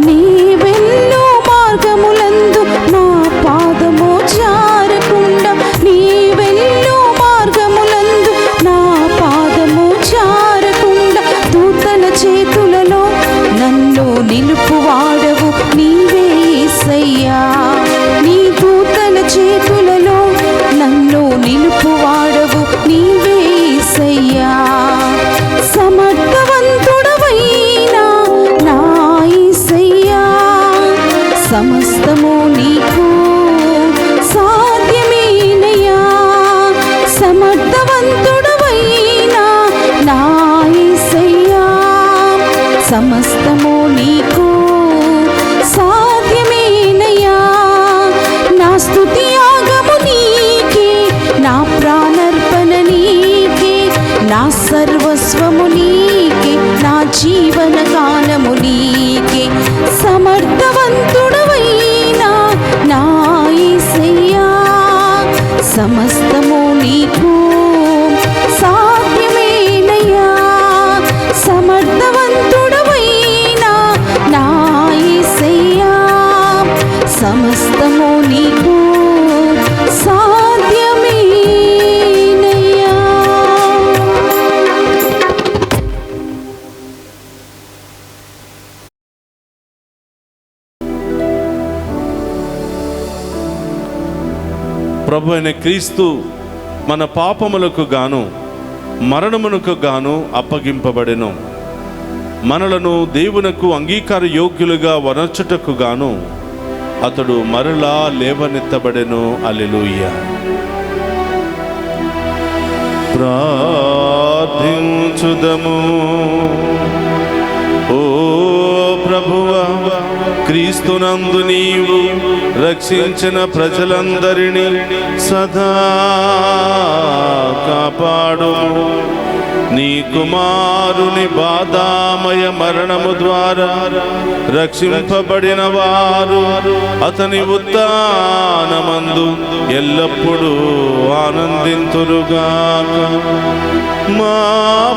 నీ వెళ్ళు మార్గములందు నా పాదము జారకుండా, నీ వెళ్ళు మార్గములందు నా పాదము జారకుండా, దూతల చేతులలో నన్ను నిలుపువాడవు నీవే యేసయ్యా. నీ దూతల చేతులలో నన్ను నిలుపువాడవు నీవే యేసయ్యా. సమర్థవంతుడవైన నా యేసయ్యా, సమస్తము నీకు సాధ్యమేనయ్యా. సమర్థవంతుడవైన నా యేసయ్యా, సమస్తము నీకు సాధ్యమేనయ్యా. నా స్తుతి యాగము నీకే, నా ప్రాణార్పణ నీకే, నా సర్వస్వము నీకే, నా జీవన గానము నీకే. సమర్థవంతుడవైన నా యేసయ్యా,
ప్రభు అయిన క్రీస్తు మన పాపములకు గాను మరణమునకు గాను అప్పగింపబడెను. మనలను దేవునకు అంగీకార యోగ్యులుగా వనర్చుటకు గాను అతడు మరలా లేవనెత్తబడెను. హల్లెలూయా. ప్రార్థించుదము. ఓ ప్రభువా, క్రీస్తునందు నీవు రక్షించిన ప్రజలందరినీ సదా కాపాడు. నీ కుమారుని బాధామయ మరణము ద్వారా రక్షింపబడిన వారు అతని ఉత్థానమందు ఎల్లప్పుడూ ఆనందింతురుగాక. మా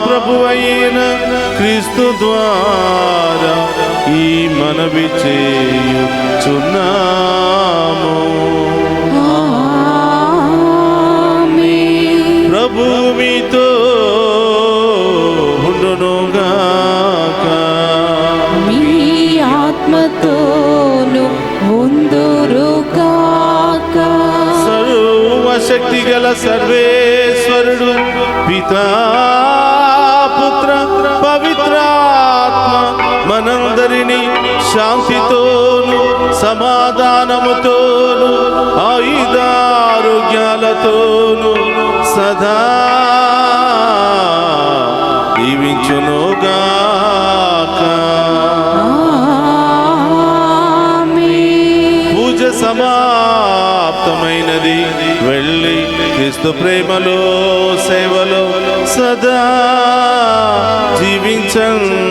ప్రభువైన క్రీస్తు ద్వారా ఈ మనవి చేయుచున్నాము. ప్రభు మీతో ఉండునుగాక.
మీ ఆత్మతోను ఉందురుగాక.
సర్వశక్తి గల సర్వేశ్వరుడు పితా పుత్ర పవిత్రాత్మ మనందరినీ శాంతితోను సమాధానముతోను ఆయుధారోగ్యాలతోను సదా దీవించునుగాక. పూజ సమాప్తమైనది. వెళ్ళి క్రీస్తు ప్రేమలో సేవలో సదా జీవించండి.